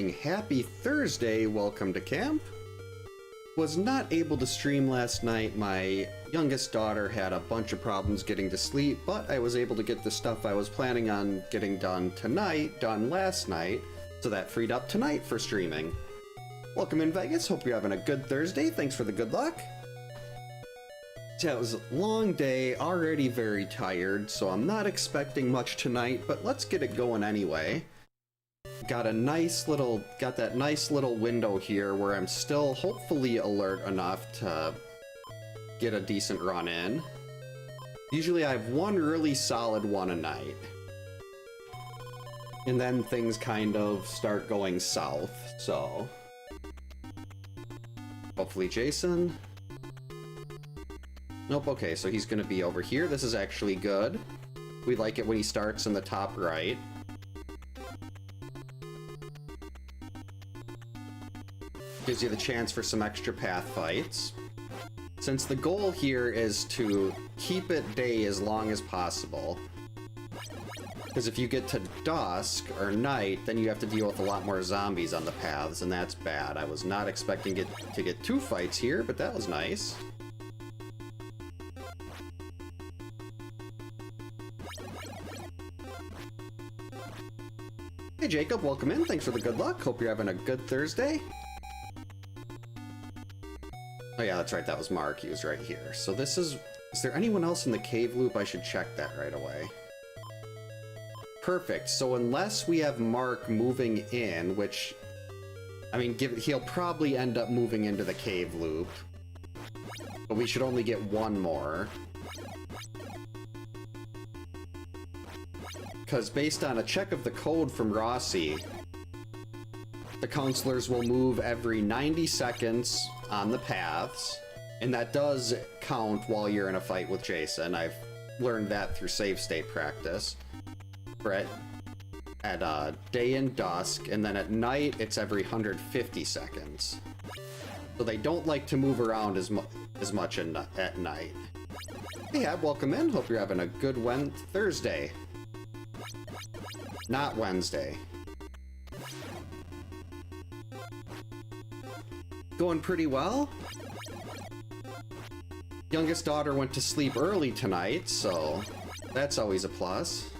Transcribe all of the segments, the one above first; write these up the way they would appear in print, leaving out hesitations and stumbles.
saying happy Thursday, welcome to camp. Was not able to stream last night. My youngest daughter had a bunch of problems getting to sleep, but I was able to get the stuff I was planning on getting done tonight done last night, so that freed up tonight for streaming. Welcome in Vegas, hope you're having a good Thursday, thanks for the good luck. Yeah, it was a long day, already very tired, so I'm not expecting much tonight, but let's get it going anyway. Got that nice little window here where I'm still hopefully alert enough to get a decent run in. Usually I have one really solid one a night. And then things kind of start going south, so... Hopefully Jason... Nope, okay, so he's gonna be over here. This is actually good. We like it when he starts in the top right. Gives you the chance for some extra path fights. Since the goal here is to keep it day as long as possible. Because if you get to dusk or night, then you have to deal with a lot more zombies on the paths, and that's bad. I was not expecting to get 2 fights here, but that was nice. Hey Jacob, welcome in. Thanks for the good luck. Hope you're having a good Thursday. Oh yeah, that's right. That was Mark. He was right here. So this is there anyone else in the cave loop? I should check that right away. Perfect. So unless we have Mark moving in, which, I mean, he'll probably end up moving into the cave loop. But we should only get one more. Because based on a check of the code from Rossi, the counselors will move every 90 seconds on the paths, and that does count while you're in a fight with Jason. I've learned that through save state practice. At day and dusk, and then at night it's every 150 seconds. So they don't like to move around as much at night. Hey Ab, welcome in. Hope you're having a good Thursday. Not Wednesday. Going pretty well. Youngest daughter went to sleep early tonight, so that's always a plus.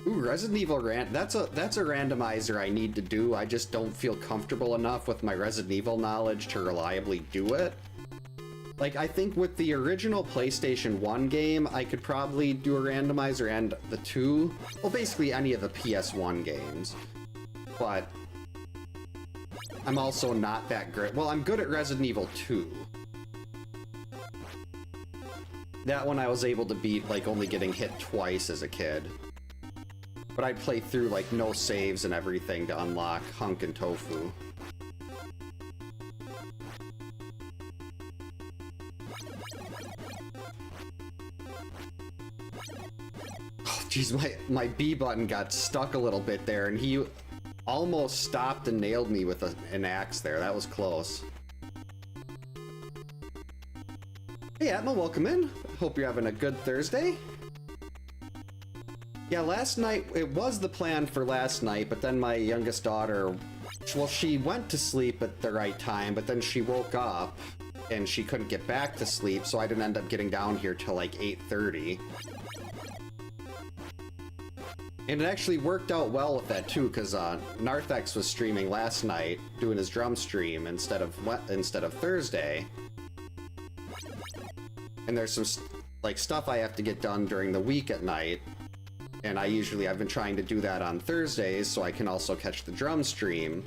Ooh, Resident Evil that's a randomizer I need to do. I just don't feel comfortable enough with my Resident Evil knowledge to reliably do it. Like, I think with the original PlayStation 1 game, I could probably do a randomizer, and the 2, well, basically any of the PS1 games. But I'm also not that great. Well, I'm good at Resident Evil 2. That one I was able to beat, like, only getting hit twice as a kid. But I'd play through, like, no saves and everything to unlock Hunk and Tofu. Oh, jeez, my B button got stuck a little bit there, and he almost stopped and nailed me with an axe there. That was close. Hey, Atma, welcome in. Hope you're having a good Thursday. Yeah, last night, it was the plan for last night, but then my youngest daughter, well, she went to sleep at the right time, but then she woke up, and she couldn't get back to sleep, so I didn't end up getting down here till like 8:30. And it actually worked out well with that too, because Narthex was streaming last night, doing his drum stream instead of Thursday. And there's some like stuff I have to get done during the week at night, and I've been trying to do that on Thursdays so I can also catch the drum stream.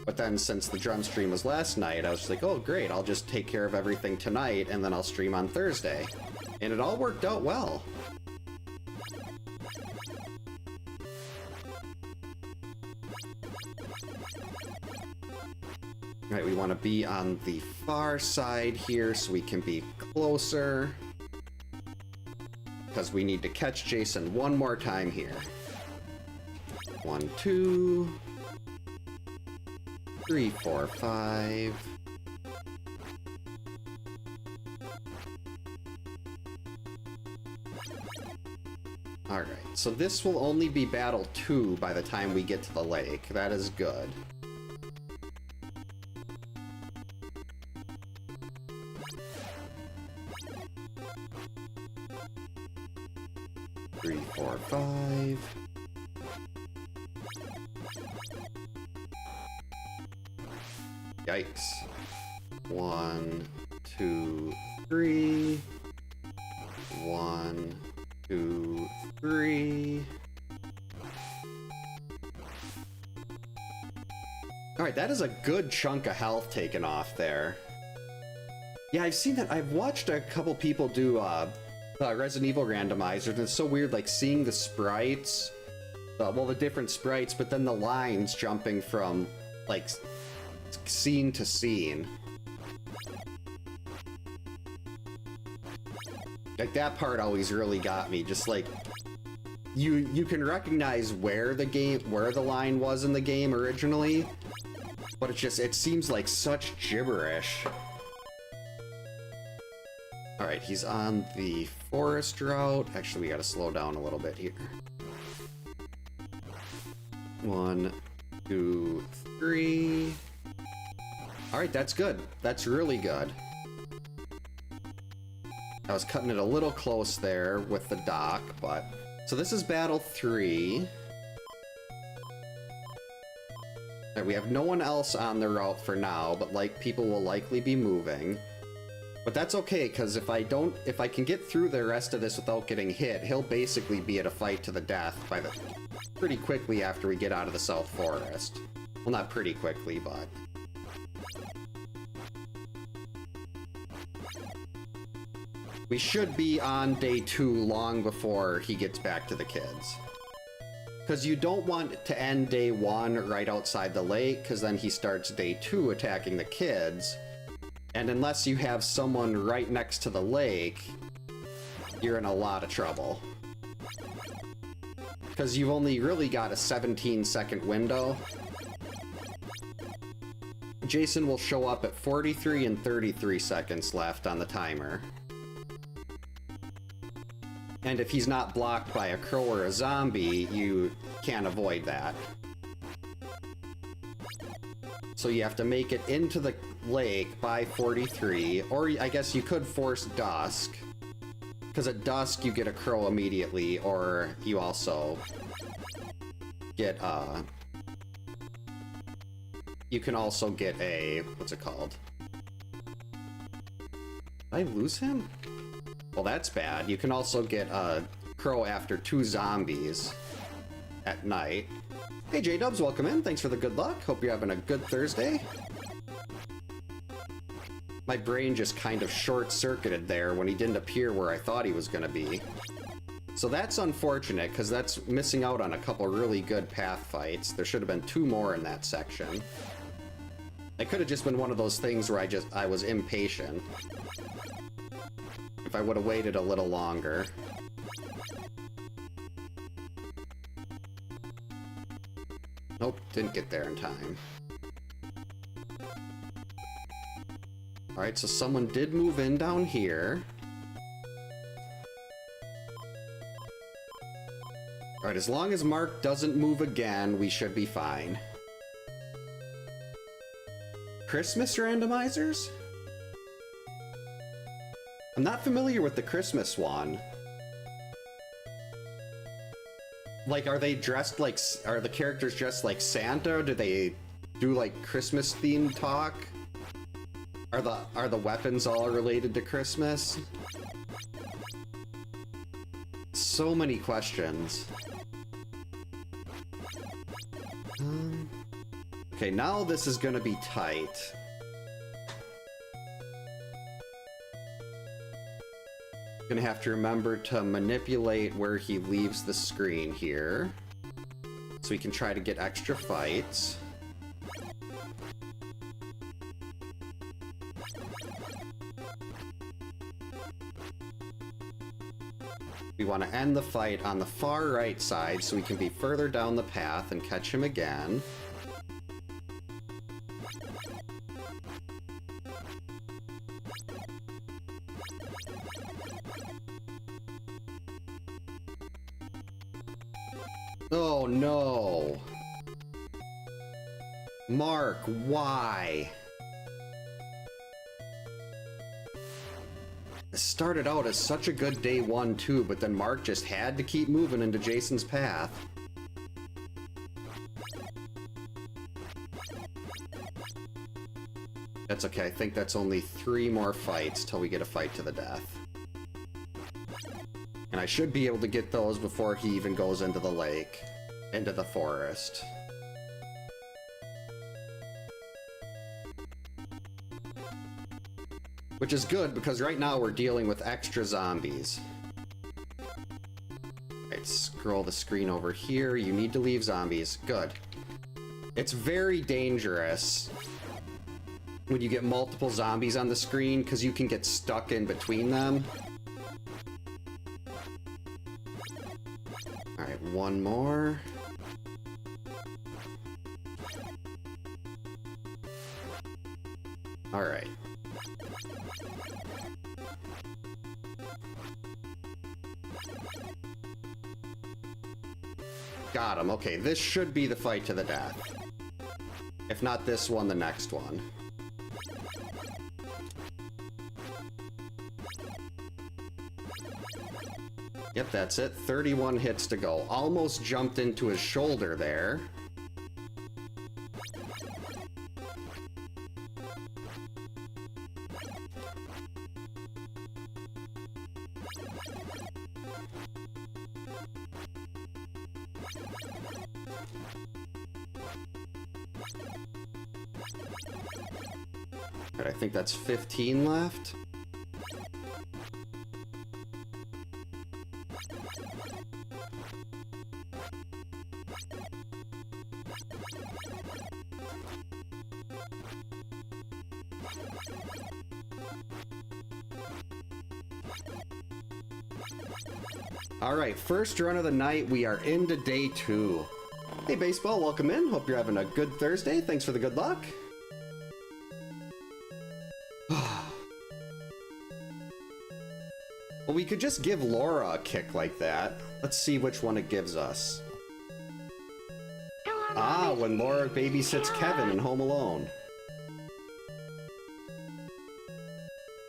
But then since the drum stream was last night, I was just like, oh great, I'll just take care of everything tonight and then I'll stream on Thursday. And it all worked out well. Alright, we want to be on the far side here so we can be closer. Because we need to catch Jason one more time here. 1, 2, 3, 4, 5. Alright, so this will only be battle 2 by the time we get to the lake. That is good. Three, four, five. Yikes. 1, 2, 3. 1, 2, 3. Alright, that is a good chunk of health taken off there. Yeah, I've seen that. I've watched a couple people do Resident Evil randomizers, and it's so weird, like, seeing the sprites, well, the different sprites, but then the lines jumping from, like, scene to scene. Like, that part always really got me. Just like, you can recognize where the line was in the game originally, but it seems like such gibberish. Alright, he's on the forest route. Actually, we gotta slow down a little bit here. 1, 2, 3. Alright, that's good. That's really good. I was cutting it a little close there with the dock, but... So this is battle 3. Right, we have no one else on the route for now, but like people will likely be moving. But that's okay, because if I can get through the rest of this without getting hit, he'll basically be at a fight to the death pretty quickly after we get out of the South Forest. Well, not pretty quickly, but... We should be on day 2 long before he gets back to the kids. Because you don't want to end day 1 right outside the lake, because then he starts day 2 attacking the kids. And unless you have someone right next to the lake, you're in a lot of trouble. Because you've only really got a 17-second window. Jason will show up at 43 and 33 seconds left on the timer. And if he's not blocked by a crow or a zombie, you can't avoid that. So you have to make it into the lake by 43, or I guess you could force dusk, because at dusk you get a crow immediately, or you also get, you can also get a, what's it called? Did I lose him? Well, that's bad. You can also get a crow after 2 zombies at night. Hey J-Dubs, welcome in. Thanks for the good luck. Hope you're having a good Thursday. My brain just kind of short-circuited there when he didn't appear where I thought he was going to be. So that's unfortunate, because that's missing out on a couple really good path fights. There should have been 2 more in that section. It could have just been one of those things where I was impatient. If I would have waited a little longer. Nope, didn't get there in time. Alright, so someone did move in down here. Alright, as long as Mark doesn't move again, we should be fine. Christmas randomizers? I'm not familiar with the Christmas one. Like, are they dressed like... Are the characters dressed like Santa? Or do they do, like, Christmas-themed talk? Are the weapons all related to Christmas? So many questions. Okay, now this is gonna be tight. Gonna have to remember to manipulate where he leaves the screen here, so we can try to get extra fights. We want to end the fight on the far right side so we can be further down the path and catch him again. no. Mark, why? It started out as such a good day one, too, but then Mark just had to keep moving into Jason's path. That's okay, I think that's only 3 more fights till we get a fight to the death. And I should be able to get those before he even goes into the lake, into the forest. Which is good, because right now we're dealing with extra zombies. Alright, scroll the screen over here. You need to leave zombies. Good. It's very dangerous when you get multiple zombies on the screen, because you can get stuck in between them. Alright, one more. Alright. Got him. Okay, this should be the fight to the death. If not this one, the next one. Yep, that's it. 31 hits to go. Almost jumped into his shoulder there. I think that's 15 left. All right, first run of the night. We are into day 2. Hey, Baseball, welcome in. Hope you're having a good Thursday. Thanks for the good luck. Well, we could just give Laura a kick like that. Let's see which one it gives us. Ah, when Laura babysits Kevin in Home Alone.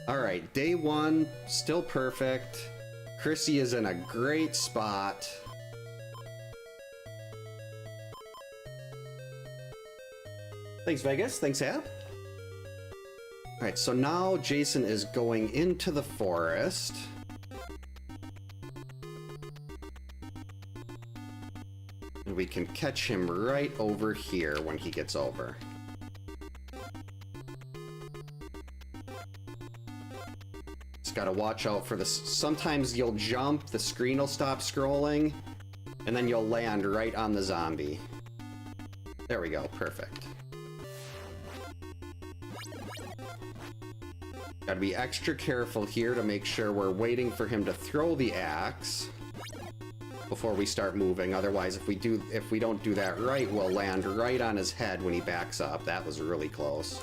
Alright, day 1, still perfect. Chrissy is in a great spot. Thanks, Vegas. Thanks, App. Alright, so now Jason is going into the forest. And we can catch him right over here when he gets over. Just gotta watch out for this. Sometimes you'll jump, the screen will stop scrolling, and then you'll land right on the zombie. There we go, perfect. Gotta be extra careful here to make sure we're waiting for him to throw the axe before we start moving. Otherwise, if we don't do that right, we'll land right on his head when he backs up. That was really close.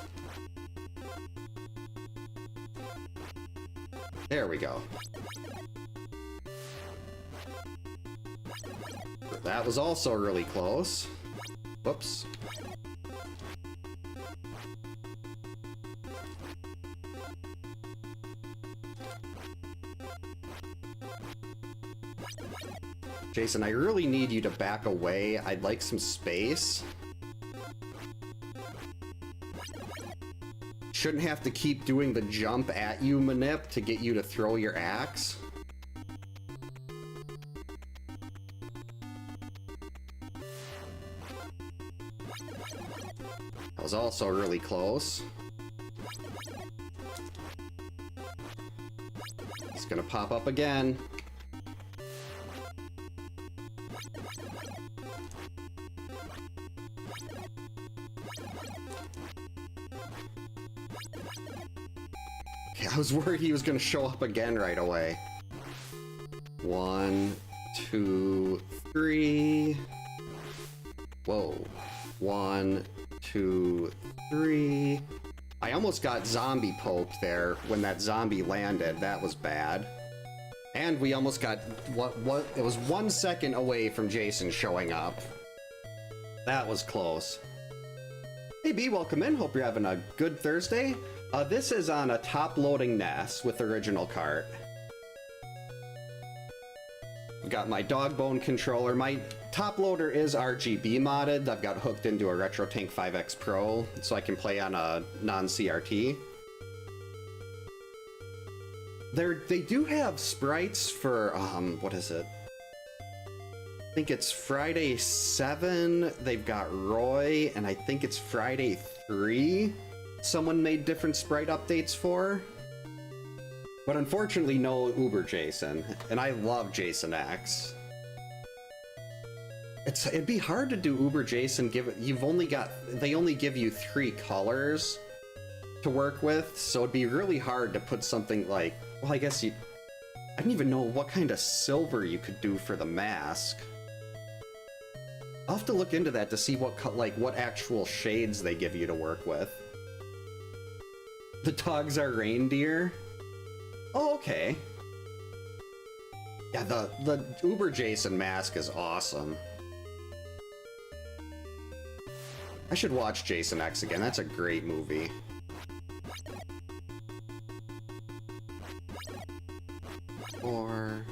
There we go. That was also really close. Whoops. Jason, I really need you to back away. I'd like some space. Shouldn't have to keep doing the jump at you, Manip, to get you to throw your axe. That was also really close. He's gonna pop up again. I was worried he was going to show up again right away. 1, 2, 3. Whoa. 1, 2, 3. I almost got zombie poked there when that zombie landed. That was bad. And we almost got it was 1 second away from Jason showing up. That was close. Hey B, welcome in. Hope you're having a good Thursday. This is on a top-loading NES with original cart. I've got my dog bone controller. My top loader is RGB modded. I've got hooked into a Retro Tank 5X Pro so I can play on a non-CRT. They do have sprites for, what is it? I think it's Friday 7, they've got Roy, and I think it's Friday 3 someone made different sprite updates for. But unfortunately no Uber Jason, and I love Jason X. It'd be hard to do Uber Jason given they only give you 3 colors to work with, so it'd be really hard to put something like, well, I guess I don't even know what kind of silver you could do for the mask. I'll have to look into that to see what actual shades they give you to work with. The dogs are reindeer? Oh, okay. Yeah, the Uber Jason mask is awesome. I should watch Jason X again. That's a great movie. Four,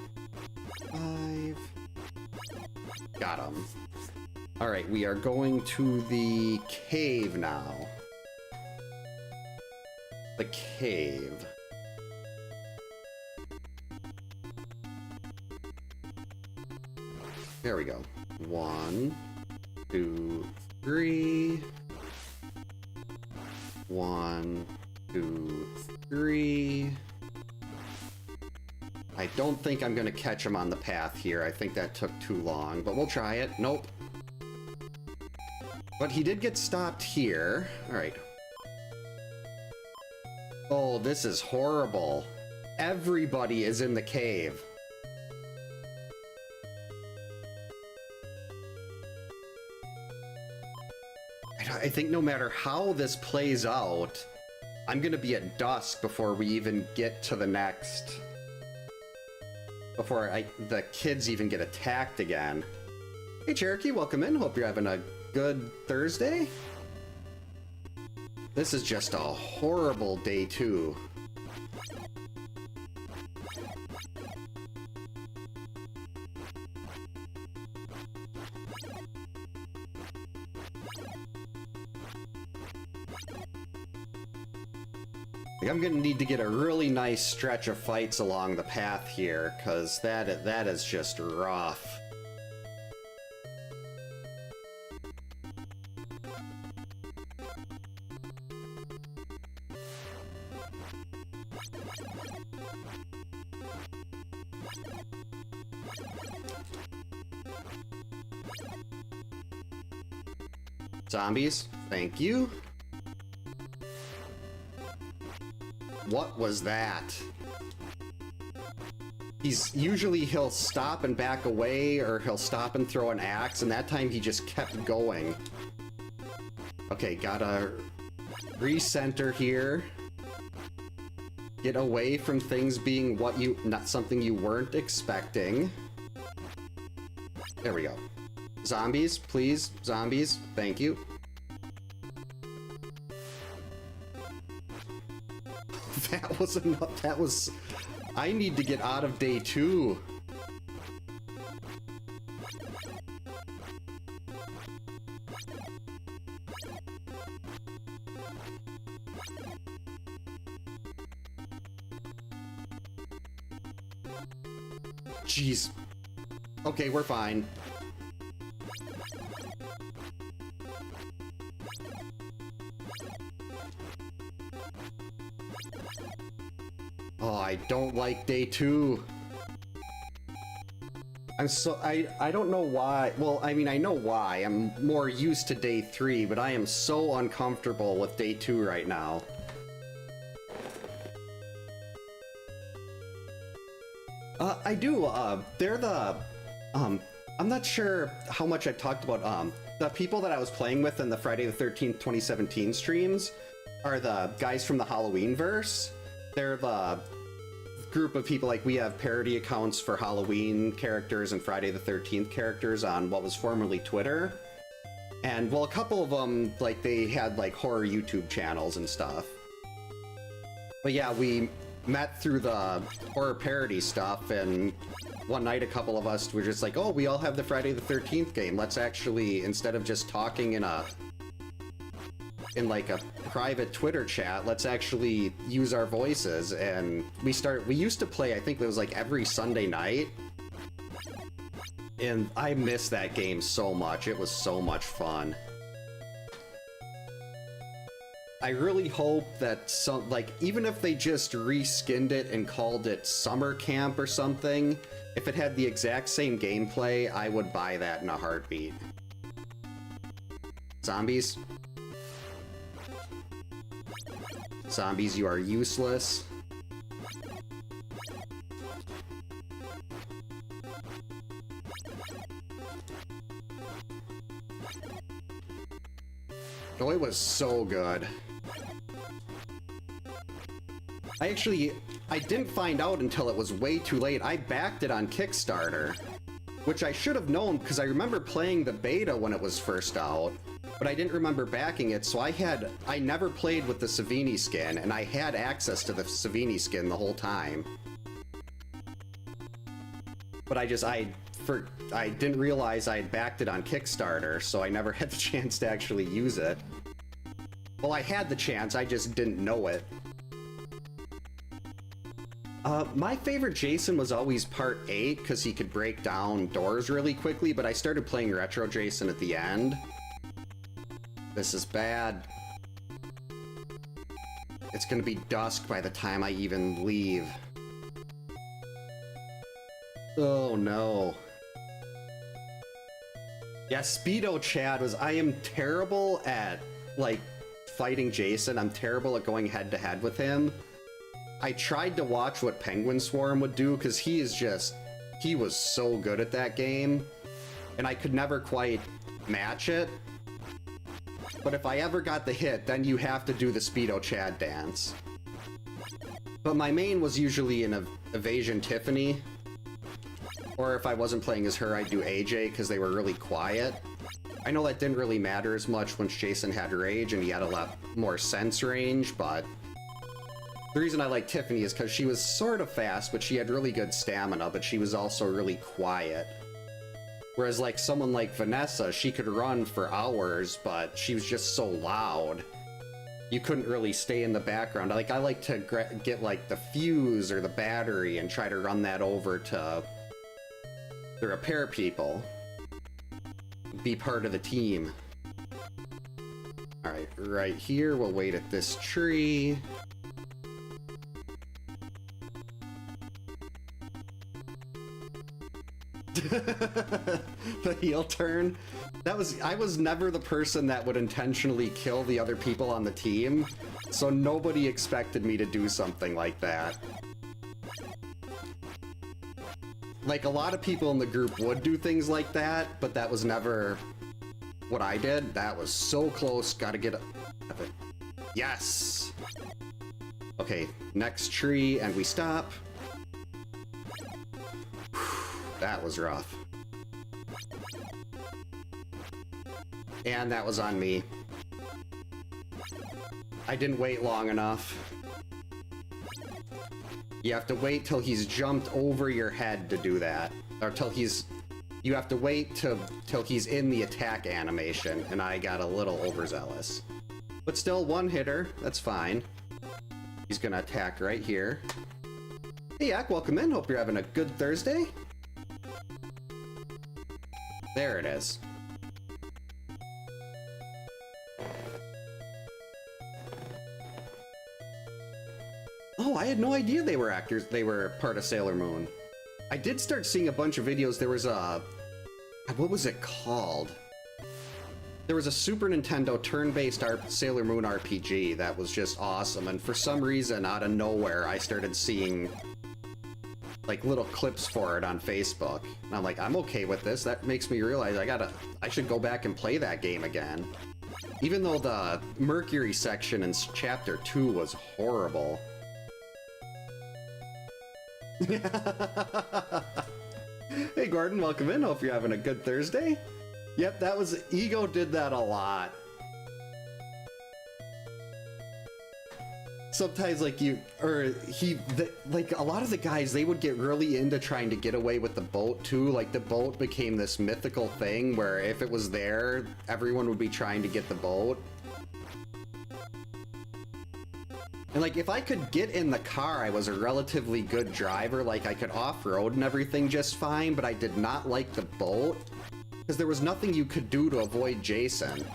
5. Got him. All right, we are going to the cave now. The cave. There we go. 1, 2, 3. 1, 2, 3. I don't think I'm gonna catch him on the path here. I think that took too long, but we'll try it. Nope. But he did get stopped here. All right. Oh, this is horrible. Everybody is in the cave. I think no matter how this plays out, I'm gonna be at dusk before we even get to the next... Before the kids even get attacked again. Hey Cherokee, welcome in. Hope you're having a good Thursday. This is just a horrible day 2. I'm gonna need to get a really nice stretch of fights along the path here, because that is just rough. Zombies, thank you. What was that? He'll stop and back away, or he'll stop and throw an axe, and that time he just kept going. Okay, gotta recenter here. Get away from things being not something you weren't expecting. There we go. Zombies, please, zombies, thank you. That was enough. That was... I need to get out of day 2. Jeez. Okay, we're fine. Oh, I don't like day 2. I don't know why. Well, I mean, I know why. I'm more used to day 3, but I am so uncomfortable with day 2 right now. I do, they're the, I'm not sure how much I've talked about, the people that I was playing with in the Friday the 13th 2017 streams are the guys from the Halloween-verse. They're the group of people, like, we have parody accounts for Halloween characters and Friday the 13th characters on what was formerly Twitter. And well, a couple of them, like, they had like horror YouTube channels and stuff. But yeah, we met through the horror parody stuff, and one night a couple of us were just like, oh, we all have the Friday the 13th game. Let's actually, instead of just talking in like a private Twitter chat, let's actually use our voices. And we used to play, I think it was like every Sunday night. And I miss that game so much. It was so much fun. I really hope that even if they just reskinned it and called it Summer Camp or something, if it had the exact same gameplay, I would buy that in a heartbeat. Zombies? Zombies, you are useless. Oh, it was so good. I didn't find out until it was way too late. I backed it on Kickstarter, which I should have known because I remember playing the beta when it was first out, but I didn't remember backing it, so I never played with the Savini skin, and I had access to the Savini skin the whole time. But I didn't realize I had backed it on Kickstarter, so I never had the chance to actually use it. Well, I had the chance, I just didn't know it. My favorite Jason was always Part 8, because he could break down doors really quickly, but I started playing Retro Jason at the end. This is bad. It's gonna be dusk by the time I even leave. Oh no. Yeah, Speedo Chad I am terrible at, like, fighting Jason. I'm terrible at going head to head with him. I tried to watch what Penguin Swarm would do, because he was so good at that game, and I could never quite match it. But if I ever got the hit, then you have to do the Speedo Chad dance. But my main was usually an Evasion Tiffany. Or if I wasn't playing as her, I'd do AJ, because they were really quiet. I know that didn't really matter as much once Jason had rage and he had a lot more sense range, but the reason I like Tiffany is because she was sort of fast, but she had really good stamina, but she was also really quiet. Whereas like someone like Vanessa, she could run for hours, but she was just so loud. You couldn't really stay in the background. Like, I like to get like the fuse or the battery and try to run that over to the repair people. Be part of the team. Alright, right here, we'll wait at this tree. The heel turn. I was never the person that would intentionally kill the other people on the team, so nobody expected me to do something like that. Like, a lot of people in the group would do things like that, but that was never what I did. That was so close. Gotta get it. Yes! Okay, next tree, and we stop. That was rough. And that was on me. I didn't wait long enough. You have to wait till he's jumped over your head to do that. Or till you have to wait till he's in the attack animation, and I got a little overzealous. But still, one hitter, that's fine. He's gonna attack right here. Hey Yak, welcome in, hope you're having a good Thursday. There it is. Oh, I had no idea they were actors. They were part of Sailor Moon. I did start seeing a bunch of videos. There was a... what was it called? There was a Super Nintendo turn-based Sailor Moon RPG that was just awesome, and for some reason, out of nowhere, I started seeing like little clips for it on Facebook. And I'm like, I'm okay with this. That makes me realize I should go back and play that game again. Even though the Mercury section in Chapter 2 was horrible. Hey Gordon, welcome in. Hope you're having a good Thursday. Yep, that was... Ego did that a lot. Sometimes, like, like, a lot of the guys, they would get really into trying to get away with the boat, too. Like, the boat became this mythical thing where if it was there, everyone would be trying to get the boat. And, like, if I could get in the car, I was a relatively good driver. Like, I could off-road and everything just fine, but I did not like the boat. Because there was nothing you could do to avoid Jason.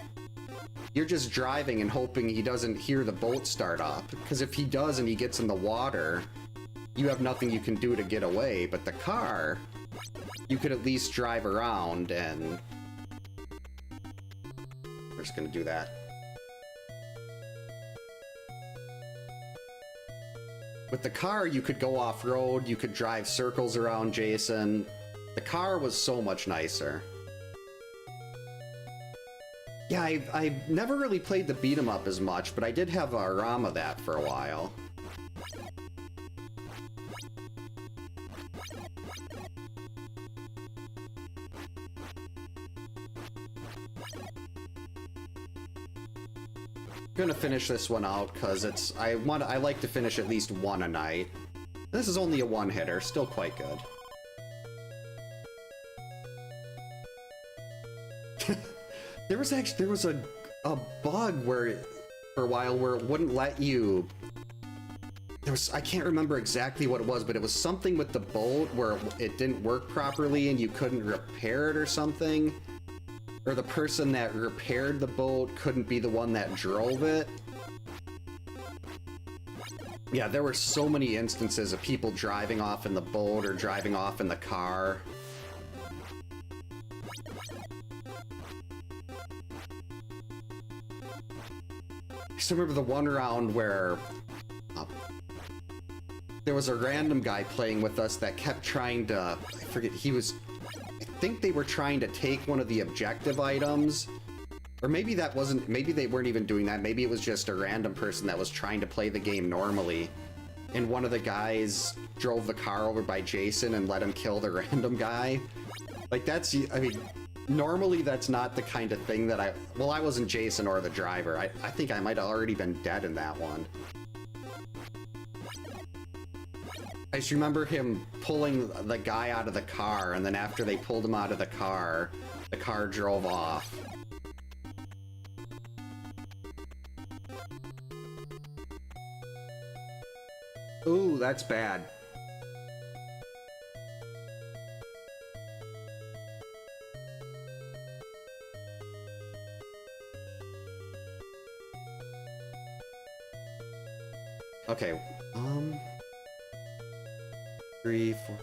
You're just driving and hoping he doesn't hear the boat start up. Because if he does and he gets in the water, you have nothing you can do to get away. But the car, you could at least drive around and... We're just gonna do that. With the car, you could go off-road, you could drive circles around Jason. The car was so much nicer. Yeah, I never really played the beat-em-up as much, but I did have a ROM of that for a while. I'm gonna finish this one out because I like to finish at least one a night. This is only a one-hitter, still quite good. There was a bug where for a while where it wouldn't let you. I can't remember exactly what it was, but it was something with the boat where it didn't work properly and you couldn't repair it or something. Or the person that repaired the boat couldn't be the one that drove it. Yeah, there were so many instances of people driving off in the boat or driving off in the car. I still remember the one round where there was a random guy playing with us that kept trying to, I forget, I think they were trying to take one of the objective items. Or maybe that wasn't, maybe they weren't even doing that. Maybe it was just a random person that was trying to play the game normally. And one of the guys drove the car over by Jason and let him kill the random guy. Like, that's, I mean, normally that's not the kind of thing that I wasn't Jason or the driver. I think I might have already been dead in that one. I just remember him pulling the guy out of the car, and then after they pulled him out of the car drove off. Ooh, that's bad. Okay, 3, 4.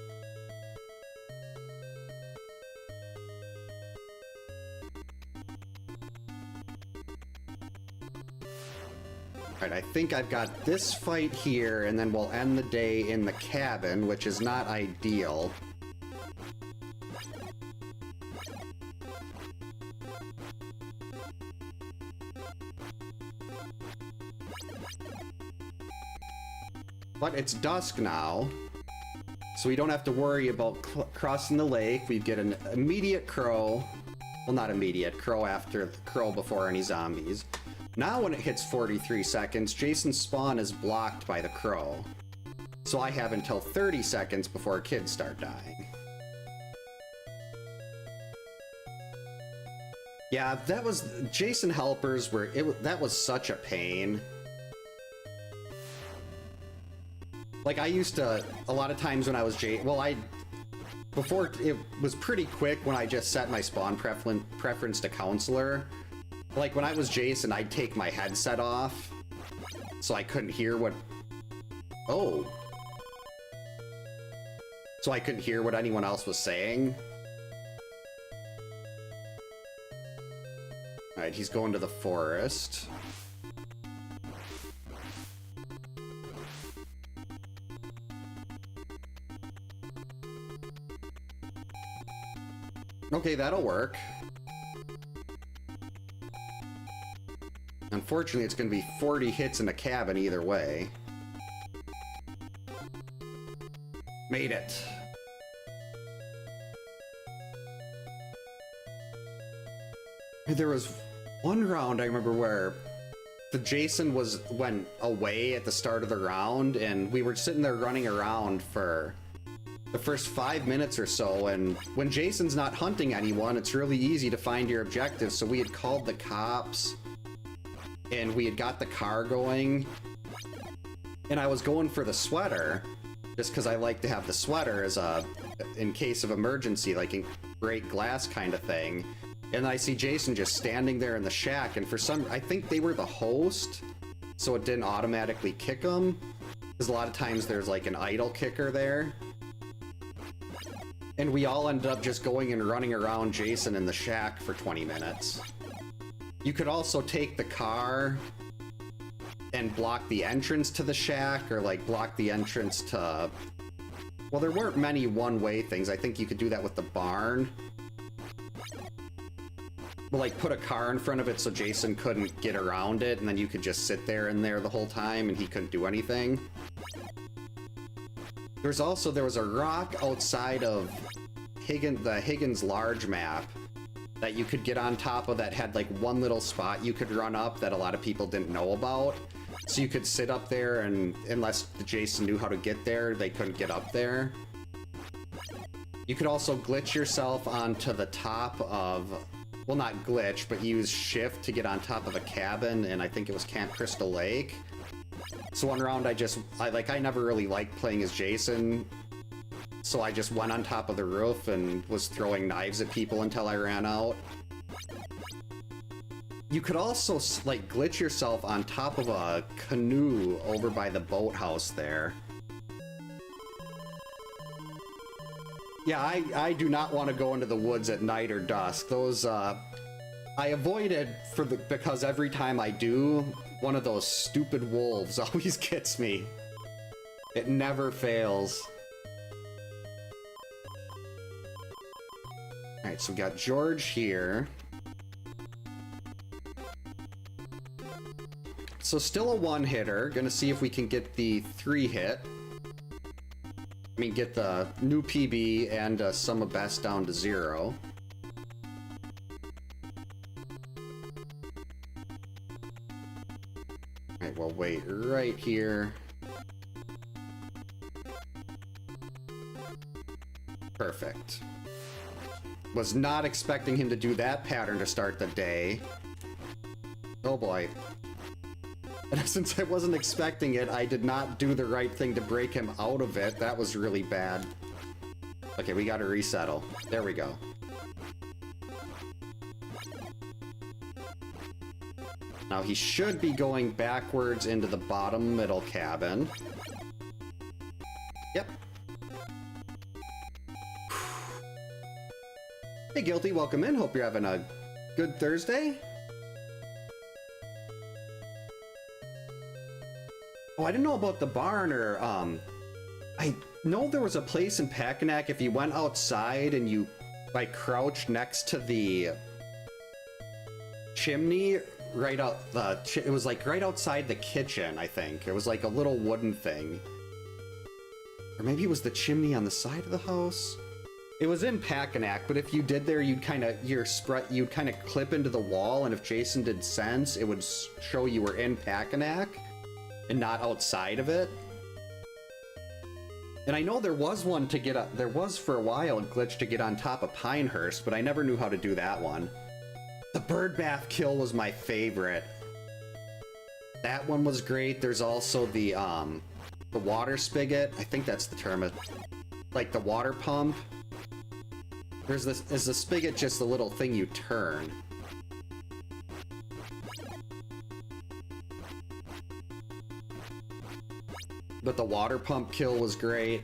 Alright, I think I've got this fight here, and then we'll end the day in the cabin, which is not ideal. But it's dusk now, so we don't have to worry about crossing the lake. We get an immediate crow. Well, not immediate. Crow after the crow before any zombies. Now when it hits 43 seconds, Jason's spawn is blocked by the crow. So I have until 30 seconds before kids start dying. Yeah, that was... Jason helpers were... that was such a pain. Like, I used to... A lot of times when I was before, it was pretty quick when I just set my spawn preference to counselor. Like, when I was Jason, I'd take my headset off, so I couldn't hear what... Oh. So I couldn't hear what anyone else was saying. Alright, he's going to the forest. Okay, that'll work. Unfortunately, it's going to be 40 hits in the cabin either way. Made it. There was one round I remember where the Jason went away at the start of the round, and we were sitting there running around for the first 5 minutes or so, and when Jason's not hunting anyone, it's really easy to find your objectives, so we had called the cops, and we had got the car going, and I was going for the sweater, just because I like to have the sweater as in case of emergency, like in break glass kind of thing. And I see Jason just standing there in the shack, and I think they were the host, so it didn't automatically kick them, because a lot of times there's like an idle kicker there. And we all ended up just going and running around Jason in the shack for 20 minutes. You could also take the car and block the entrance to the shack, or like block the entrance to... Well, there weren't many one-way things. I think you could do that with the barn. Well, like put a car in front of it so Jason couldn't get around it, and then you could just sit there the whole time and he couldn't do anything. There was a rock outside of the Higgins large map that you could get on top of that had like one little spot you could run up that a lot of people didn't know about. So you could sit up there, and unless Jason knew how to get there, they couldn't get up there. You could also glitch yourself onto the top of... Well, not glitch, but use shift to get on top of a cabin, and I think it was Camp Crystal Lake. So one round I never really liked playing as Jason, so I just went on top of the roof and was throwing knives at people until I ran out. You could also, like, glitch yourself on top of a canoe over by the boathouse there. Yeah, I do not want to go into the woods at night or dusk. Those, I avoided because every time I do, one of those stupid wolves always gets me. It never fails. Alright, so we got George here. So still a one-hitter. Gonna see if we can get the 3-hit. I mean, get the new PB and sum of best down to 0. Alright, we'll wait right here. Perfect. Was not expecting him to do that pattern to start the day. Oh boy. And since I wasn't expecting it, I did not do the right thing to break him out of it. That was really bad. Okay, we gotta resettle. There we go. Now he should be going backwards into the bottom middle cabin. Yep. Hey Guilty, welcome in. Hope you're having a good Thursday. Oh, I didn't know about the barn, or, I know there was a place in Packanack if you went outside and you, like, crouched next to the chimney, right out it was, like, right outside the kitchen, I think. It was, like, a little wooden thing. Or maybe it was the chimney on the side of the house? It was in Packanack, but if you did there, you'd kind of, you'd kind of clip into the wall, and if Jason did sense, it would show you were in Packanack and not outside of it. And I know there was one to get up, there was for a while a glitch to get on top of Pinehurst, but I never knew how to do that one. The bird bath kill was my favorite. That one was great. There's also the water spigot. I think that's the term. Like the water pump. Is the spigot just a little thing you turn? But the water pump kill was great.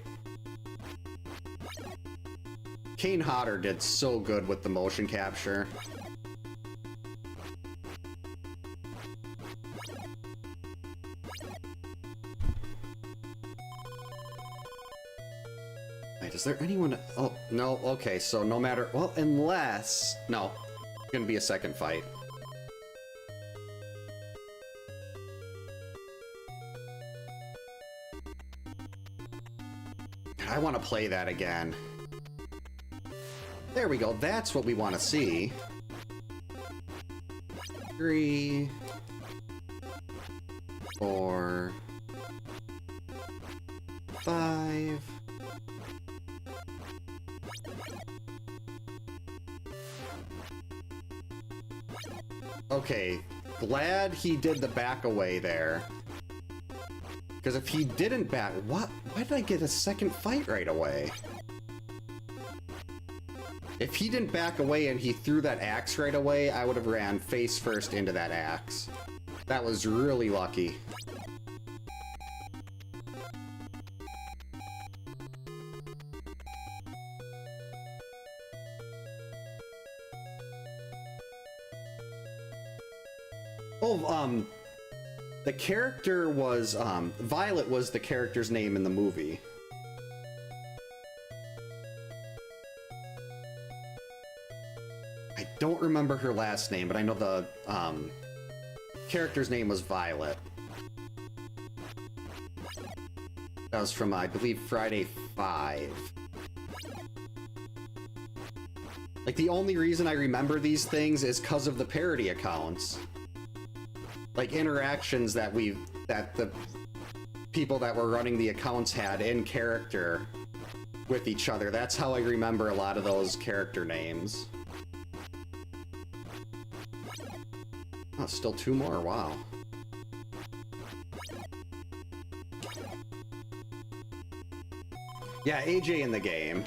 Kane Hodder did so good with the motion capture. Wait, is there anyone? Oh, no, okay, so no matter, well, unless, no, it's gonna be a second fight. I want to play that again. There we go, that's what we want to see. 3, 4, 5. Okay, glad he did the back away there. Because if he didn't back... What? Why did I get a second fight right away? If he didn't back away and he threw that axe right away, I would have ran face first into that axe. That was really lucky. Oh, the character was, Violet was the character's name in the movie. I don't remember her last name, but I know the, character's name was Violet. That was from, I believe, Friday 5. Like, the only reason I remember these things is because of the parody accounts. Like, interactions that the people that were running the accounts had in character with each other. That's how I remember a lot of those character names. Oh, still 2 more, wow. Yeah, AJ in the game.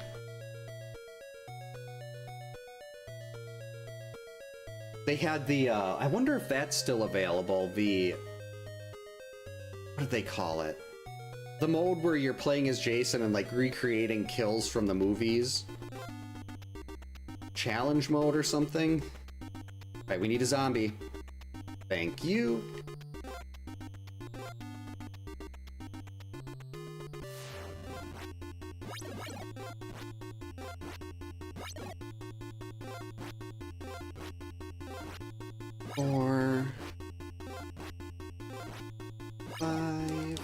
They had the, I wonder if that's still available, the... What do they call it? The mode where you're playing as Jason and, like, recreating kills from the movies. Challenge mode or something? Alright, we need a zombie. Thank you. Four, 5,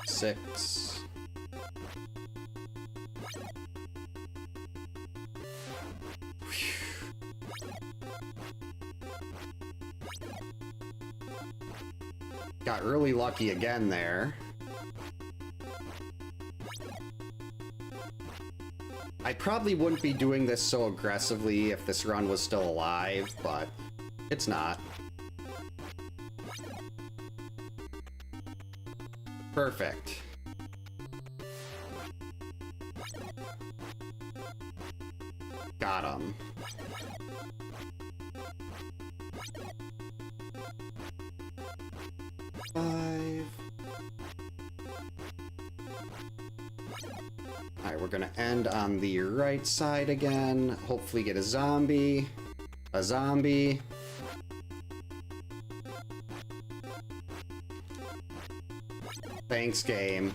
6. Got really lucky again there. I probably wouldn't be doing this so aggressively if this run was still alive, but it's not. Perfect. Got him. Alright, we're gonna end on the right side again. Hopefully get a zombie. A zombie. Thanks, game.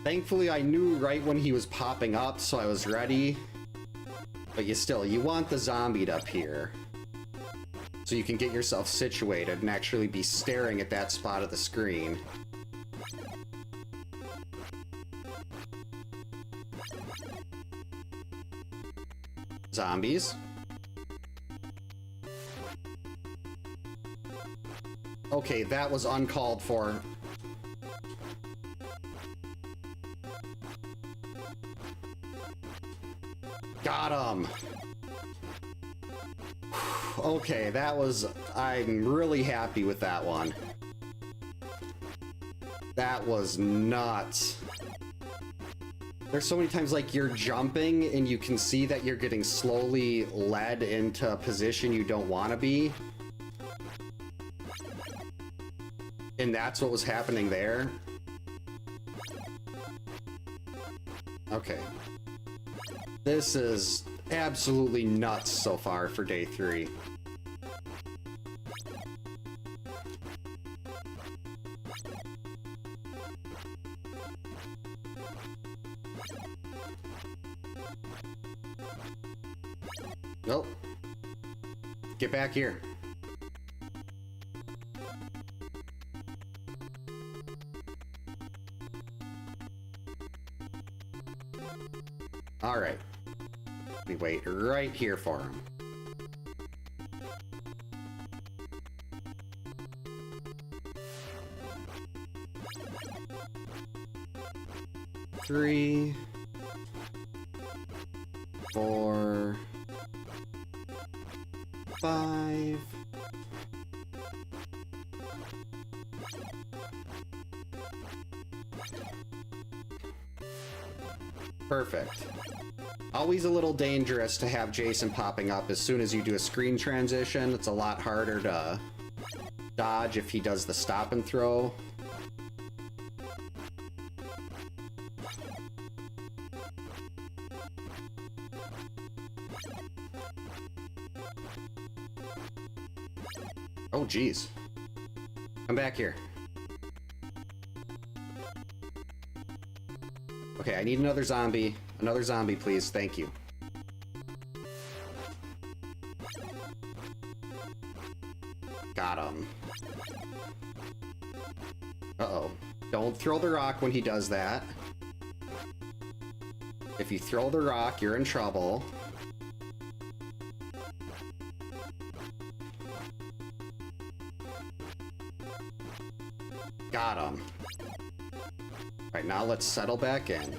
Thankfully, I knew right when he was popping up, so I was ready. But you want the zombie to appear. So you can get yourself situated and actually be staring at that spot of the screen. Zombies. Okay, that was uncalled for. Got him! Okay, that was... I'm really happy with that one. That was nuts. There's so many times, like, you're jumping and you can see that you're getting slowly led into a position you don't want to be. And that's what was happening there. Okay. This is absolutely nuts so far for day 3. Nope. Get back here. All right. We wait right here for him. 3, 4, 5. Perfect. Always a little dangerous to have Jason popping up as soon as you do a screen transition. It's a lot harder to dodge if he does the stop and throw. Oh, geez. Come back here. Okay, I need another zombie. Another zombie, please. Thank you. Got him. Uh-oh. Don't throw the rock when he does that. If you throw the rock, you're in trouble. Got him. Alright, now let's settle back in.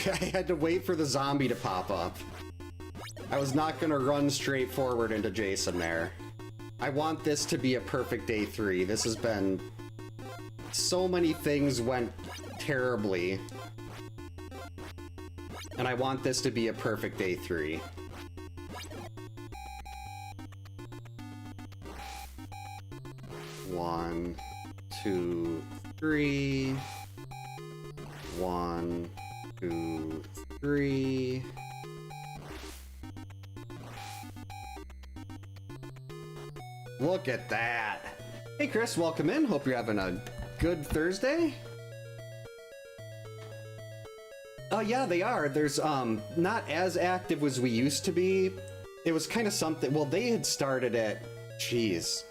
I had to wait for the zombie to pop up. I was not gonna run straight forward into Jason there. I want this to be a perfect day 3. This has been... so many things went terribly. And I want this to be a perfect day 3. One, 2, 3. 1, 2, 3. Look at that. Hey Chris, welcome in. Hope you're having a good Thursday. Oh yeah, they are. There's not as active as we used to be. It was kind of something, well, they had started it, geez,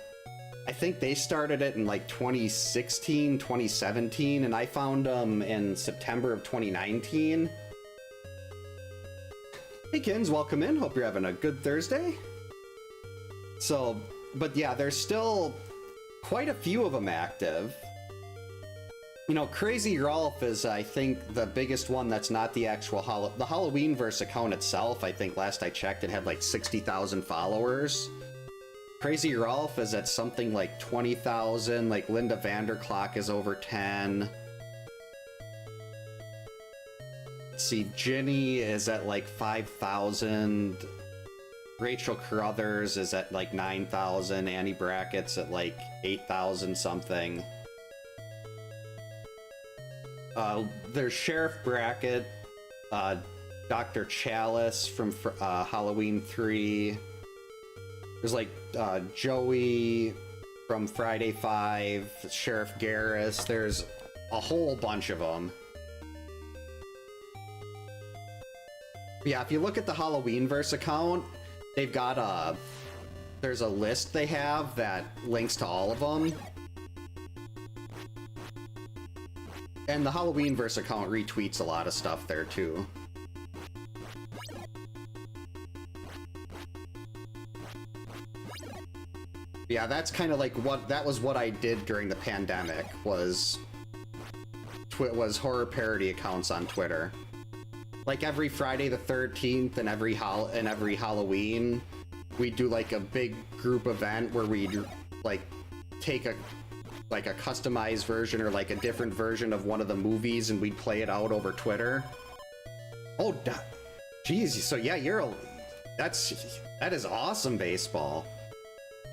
I think they started it in like 2016, 2017, and I found them in September of 2019. Hey Kins, welcome in. Hope you're having a good Thursday. So, but yeah, there's still quite a few of them active. You know, Crazy Rolf is, I think, the biggest one that's not the actual the Halloweenverse account itself. I think last I checked, it had like 60,000 followers. Crazy Rolf is at something like 20,000. Like Linda Vanderclock is over 10. Let's see, Ginny is at like 5,000. Rachel Carruthers is at like 9,000. Annie Brackett's at like 8,000 something. There's Sheriff Brackett, Dr. Chalice from Halloween 3. There's like Joey from Friday 5, Sheriff Garrus. There's a whole bunch of them. Yeah, if you look at the Halloweenverse account, they've got there's a list they have that links to all of them. And the Halloweenverse account retweets a lot of stuff there too. Yeah, that's kind of like that was what I did during the pandemic, was horror parody accounts on Twitter. Like every Friday the 13th and every Halloween, we'd do like a big group event where we'd like take a customized version or like a different version of one of the movies and we'd play it out over Twitter. Oh, geez. So yeah, that is awesome baseball.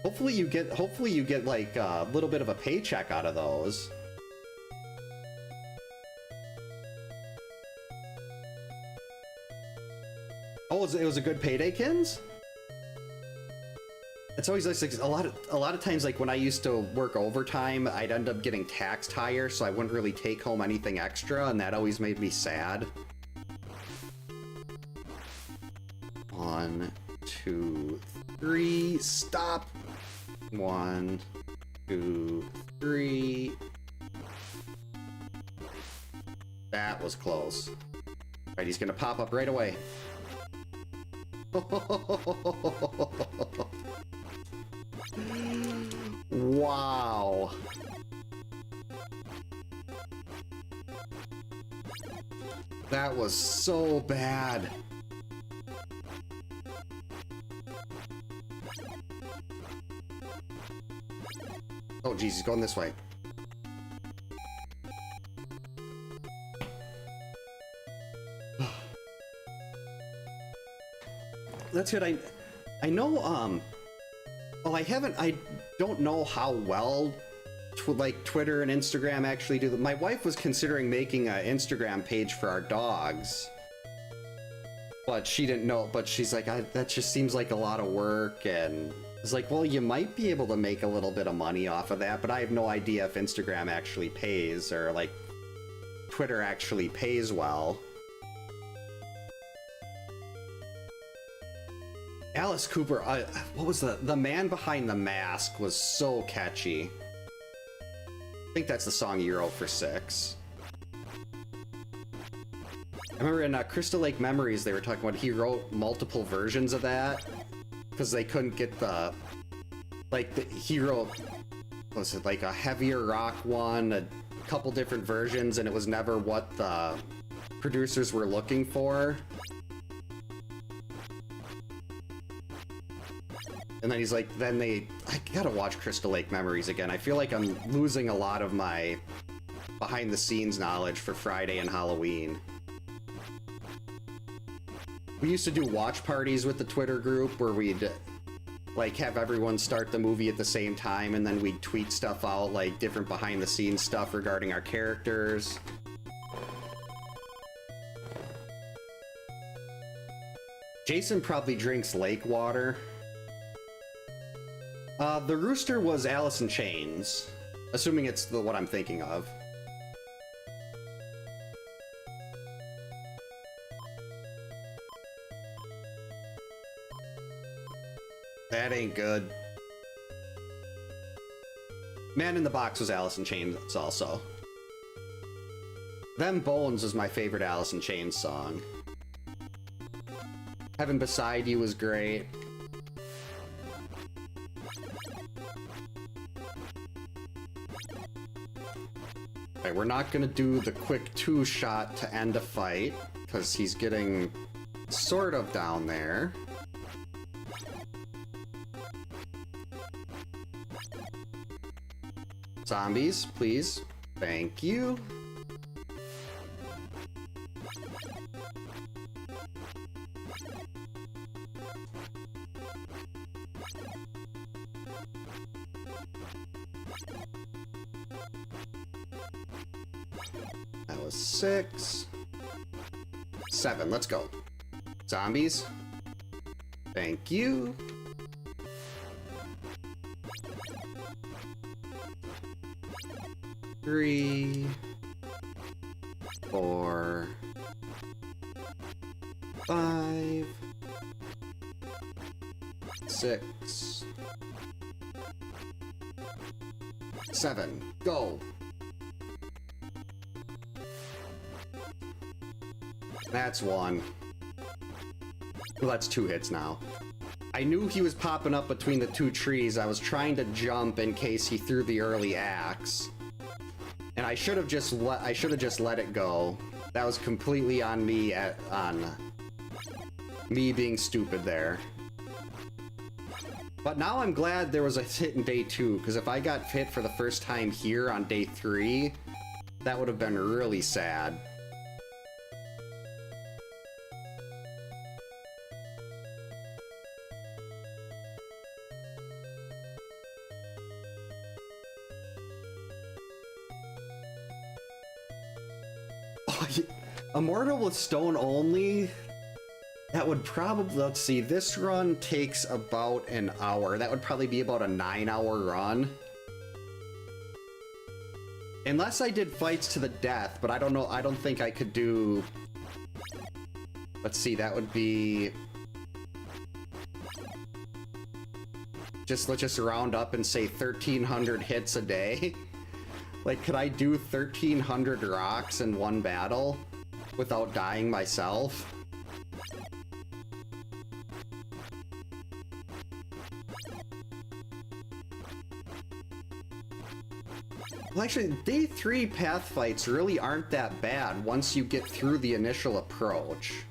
Hopefully you get like a little bit of a paycheck out of those. Oh, it was a good payday, Kins? It's always like a lot of times, like when I used to work overtime, I'd end up getting taxed higher, so I wouldn't really take home anything extra, and that always made me sad. 1, 2, 3, stop. 1, 2, 3. That was close. All right, he's gonna pop up right away. Wow. That was so bad. Oh, geez, he's going this way. That's good. I know, well, I don't know how well, like, Twitter and Instagram actually do. My wife was considering making an Instagram page for our dogs. But she didn't know, but she's like, that just seems like a lot of work, and it's like, well, you might be able to make a little bit of money off of that, but I have no idea if Instagram actually pays, or, like, Twitter actually pays well. Alice Cooper, what was the Man Behind the Mask was so catchy. I think that's the song he wrote for 6. I remember in Crystal Lake Memories, they were talking about he wrote multiple versions of that because they couldn't get the, like, he wrote, what was it, like a heavier rock one, a couple different versions, and it was never what the producers were looking for. And then he's like, I gotta watch Crystal Lake Memories again. I feel like I'm losing a lot of my behind-the-scenes knowledge for Friday and Halloween. We used to do watch parties with the Twitter group where we'd, like, have everyone start the movie at the same time, and then we'd tweet stuff out, like, different behind-the-scenes stuff regarding our characters. Jason probably drinks lake water. The rooster was Alice in Chains, assuming it's the what I'm thinking of. That ain't good. Man in the Box was Alice in Chains also. Them Bones was my favorite Alice in Chains song. Heaven Beside You was great. Okay, we're not gonna do the quick 2-shot to end a fight, because he's getting sort of down there. Zombies, please. Thank you. That was 6. 7, let's go. Zombies. Thank you. Three, 4, 5, 6, 7, go. That's 1. Well, that's 2 hits now. I knew he was popping up between the 2 trees. I was trying to jump in case he threw the early axe. And I should have just let it go. That was completely on me, on me being stupid there. But now I'm glad there was a hit in day 2, because if I got hit for the first time here on day 3, that would have been really sad. Immortal with stone only? That would probably, let's see, this run takes about an hour. That would probably be about a 9-hour run. Unless I did fights to the death, but I don't know, I don't think I could do... Let's see, that would be... Let's just round up and say 1,300 hits a day. Like, could I do 1,300 rocks in one battle without dying myself? Well, actually, day 3 path fights really aren't that bad once you get through the initial approach.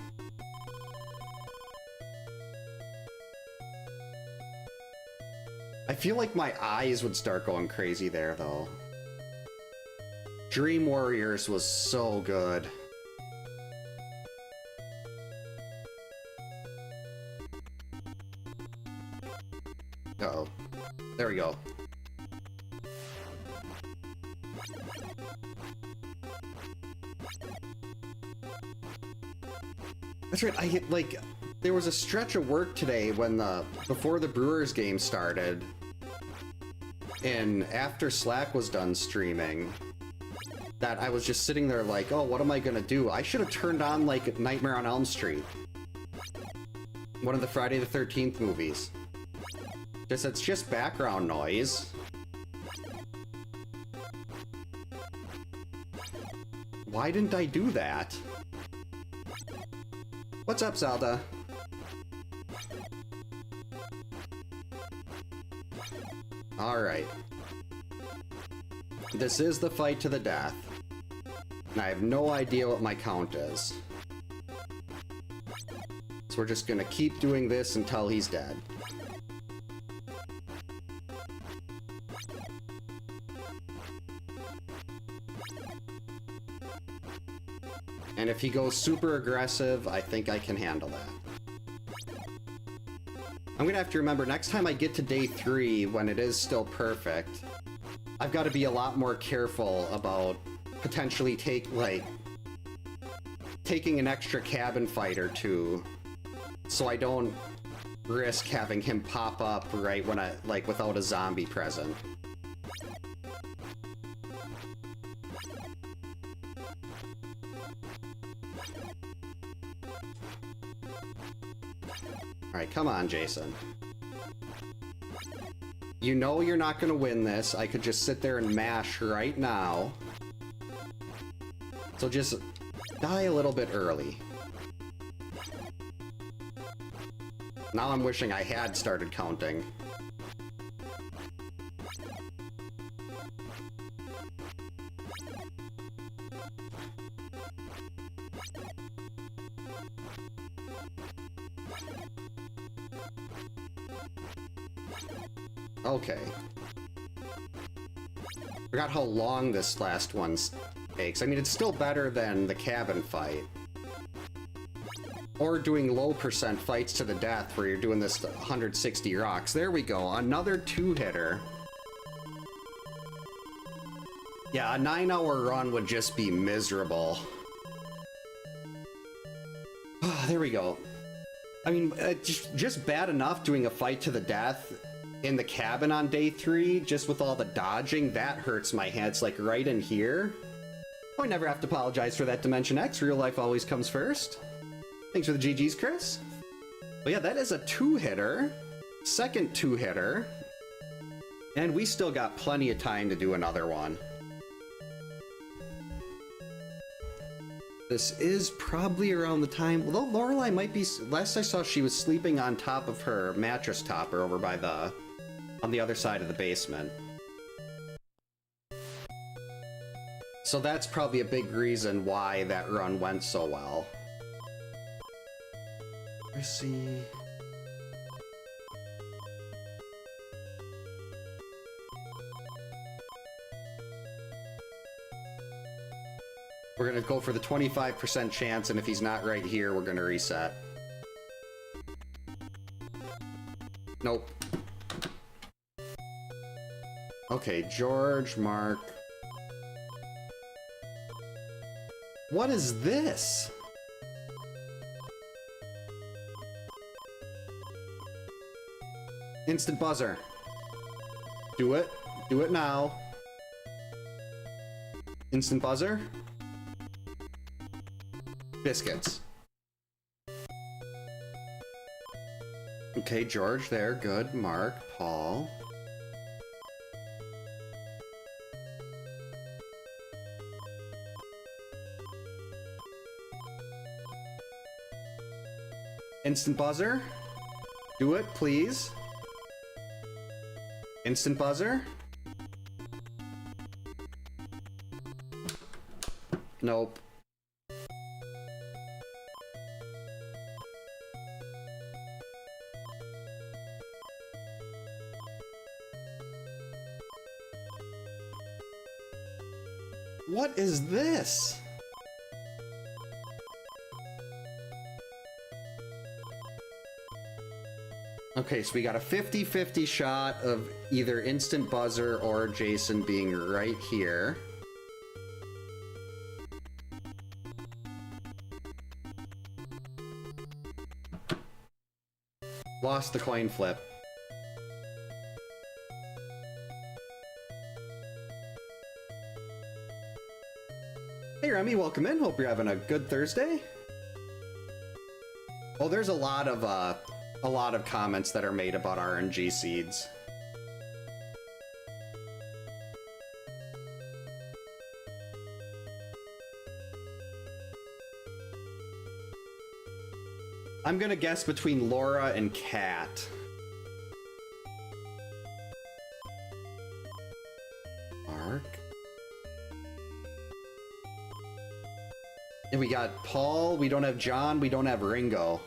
I feel like my eyes would start going crazy there, though. Dream Warriors was so good. Uh-oh. There we go. That's right, like, there was a stretch of work today when before the Brewers game started, and after Slack was done streaming, that I was just sitting there like, oh, what am I gonna do? I should have turned on, like, Nightmare on Elm Street. One of the Friday the 13th movies. It's just background noise. Why didn't I do that? What's up, Zelda? Alright. This is the fight to the death. And I have no idea what my count is. So we're just gonna keep doing this until he's dead. And if he goes super aggressive, I think I can handle that. I'm gonna have to remember, next time I get to day 3, when it is still perfect, I've got to be a lot more careful about potentially taking an extra cabin fight or two, so I don't risk having him pop up right when without a zombie present. Alright, come on, Jason. You know you're not gonna win this. I could just sit there and mash right now. So just die a little bit early. Now I'm wishing I had started counting. Okay. Forgot how long this last one takes. I mean, it's still better than the cabin fight. Or doing low percent fights to the death where you're doing this 160 rocks. There we go, another 2-hitter. Yeah, a 9-hour run would just be miserable. There we go. I mean, just bad enough doing a fight to the death in the cabin on day 3, just with all the dodging. That hurts my hands, like right in here. Oh, I never have to apologize for that, Dimension X. Real life always comes first. Thanks for the GGs, Chris. But yeah, that is a 2-hitter. Second 2-hitter. And we still got plenty of time to do another one. This is probably around the time, although Lorelei might be, last I saw she was sleeping on top of her mattress topper over by on the other side of the basement. So that's probably a big reason why that run went so well. Let's see. We're gonna go for the 25% chance, and if he's not right here, we're gonna reset. Nope. Okay, George, Mark. What is this? Instant buzzer. Do it. Do it now. Instant buzzer. Biscuits. Okay, George there. Good. Mark, Paul. Instant buzzer. Do it, please. Instant buzzer. Nope. What is this? Okay, so we got a 50-50 shot of either instant buzzer or Jason being right here. Lost the coin flip. Hey Remy, welcome in. Hope you're having a good Thursday. Oh, there's a lot of comments that are made about RNG seeds. I'm gonna guess between Laura and Kat. Mark. And we got Paul, we don't have John, we don't have Ringo.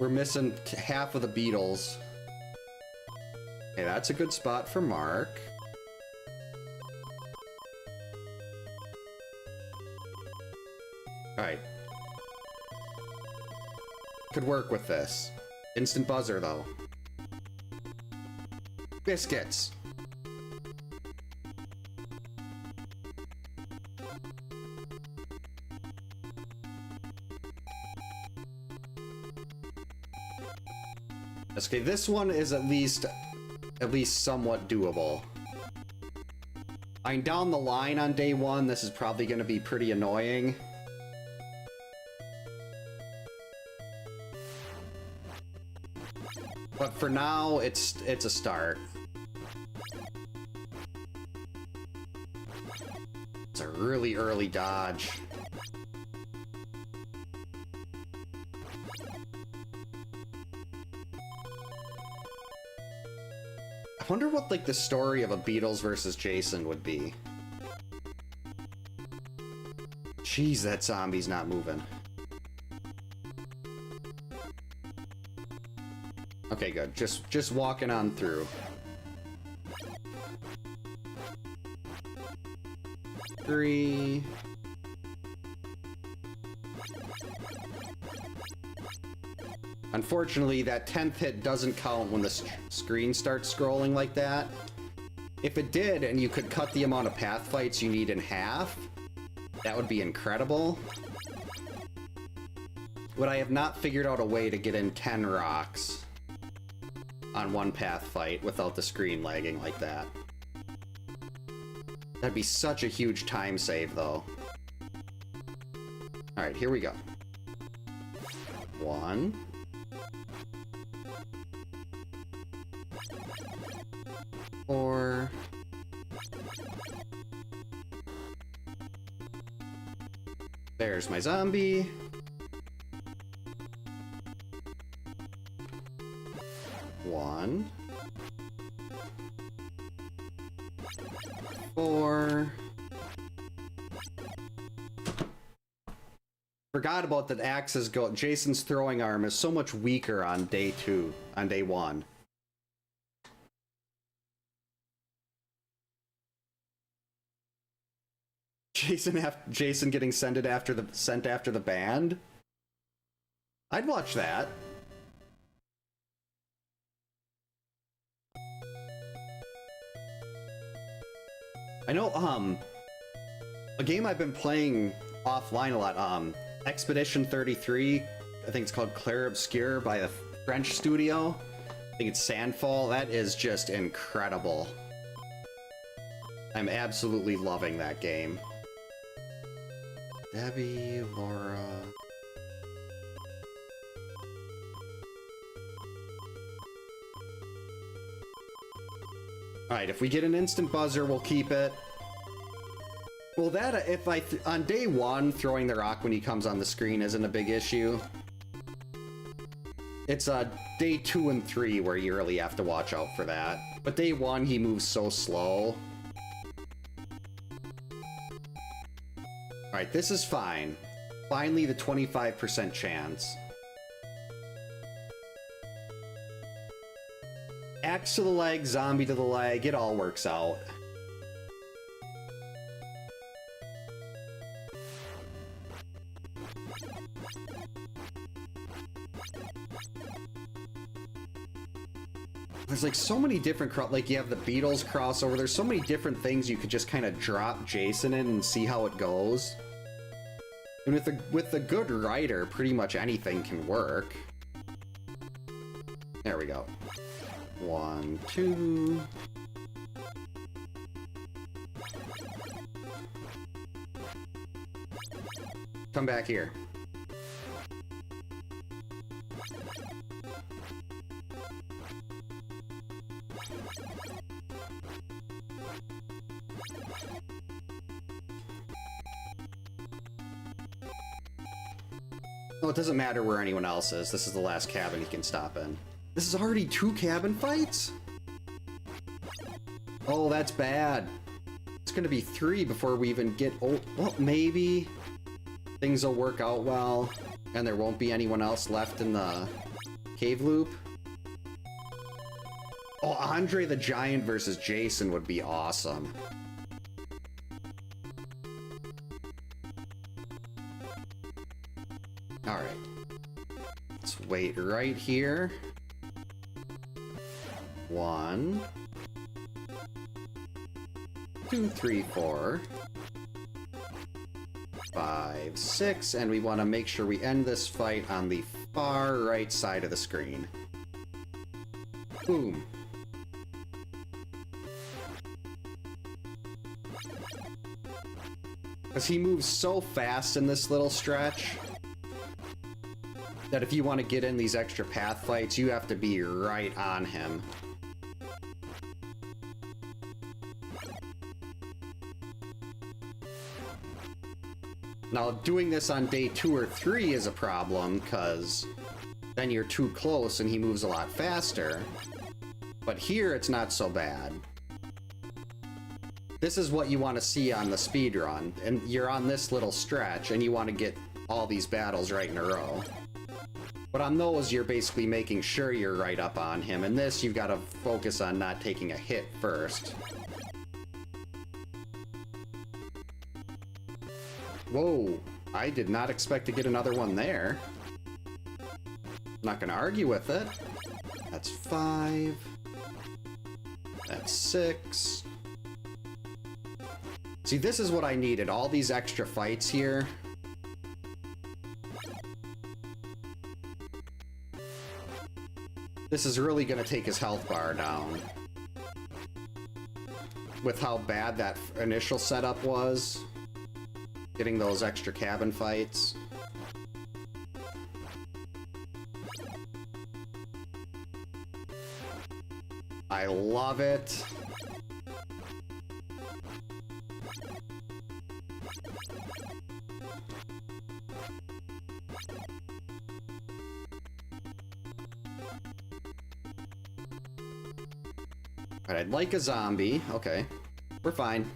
We're missing half of the Beatles. Okay, that's a good spot for Mark. Alright. Could work with this. Instant buzzer, though. Biscuits. Okay, this one is at least somewhat doable. I mean, down the line on day one, this is probably going to be pretty annoying. But for now, it's a start. It's a really early dodge. I wonder what, like, the story of a Beatles versus Jason would be. Jeez, that zombie's not moving. Okay, good. Just walking on through. 3. Unfortunately, that 10th hit doesn't count when the screen starts scrolling like that. If it did, and you could cut the amount of path fights you need in half, that would be incredible. But I have not figured out a way to get in 10 rocks on one path fight without the screen lagging like that. That'd be such a huge time save, though. Alright, here we go. 1. 4. There's my zombie. 1. 4. Forgot about that axe's go. Jason's throwing arm is so much weaker on day 1. Jason getting sent after the band? I'd watch that. I know, a game I've been playing offline a lot, Expedition 33, I think it's called Clair Obscur by the French studio. I think it's Sandfall. That is just incredible. I'm absolutely loving that game. Debbie, Laura... Alright, if we get an instant buzzer, we'll keep it. Well, that, if on day 1, throwing the rock when he comes on the screen isn't a big issue. It's day 2 and 3 where you really have to watch out for that. But day 1, he moves so slow. Alright, this is fine. Finally, the 25% chance. Axe to the leg, zombie to the leg, it all works out. There's like so many different, like you have the Beatles crossover, there's so many different things you could just kind of drop Jason in and see how it goes. And with the good writer, pretty much anything can work. There we go. 1, 2. Come back here. Well, it doesn't matter where anyone else is. This is the last cabin he can stop in. This is already 2 cabin fights? Oh, that's bad. It's gonna be 3 before we even get... Oh, well, maybe things will work out well and there won't be anyone else left in the cave loop. Oh, Andre the Giant versus Jason would be awesome. Alright. Let's wait right here. 1, 2, 3, 4, 5, 6, and we want to make sure we end this fight on the far right side of the screen. Boom. Because he moves so fast in this little stretch that if you want to get in these extra path fights, you have to be right on him. Now, doing this on day 2 or 3 is a problem, because then you're too close and he moves a lot faster. But here, it's not so bad. This is what you want to see on the speedrun, and you're on this little stretch, and you want to get all these battles right in a row. But on those, you're basically making sure you're right up on him, and this, you've got to focus on not taking a hit first. Whoa, I did not expect to get another one there. Not gonna argue with it. That's 5. That's 6. See, this is what I needed, all these extra fights here. This is really gonna take his health bar down. With how bad that initial setup was. Getting those extra cabin fights. I love it. Alright, I'd like a zombie. Okay, we're fine.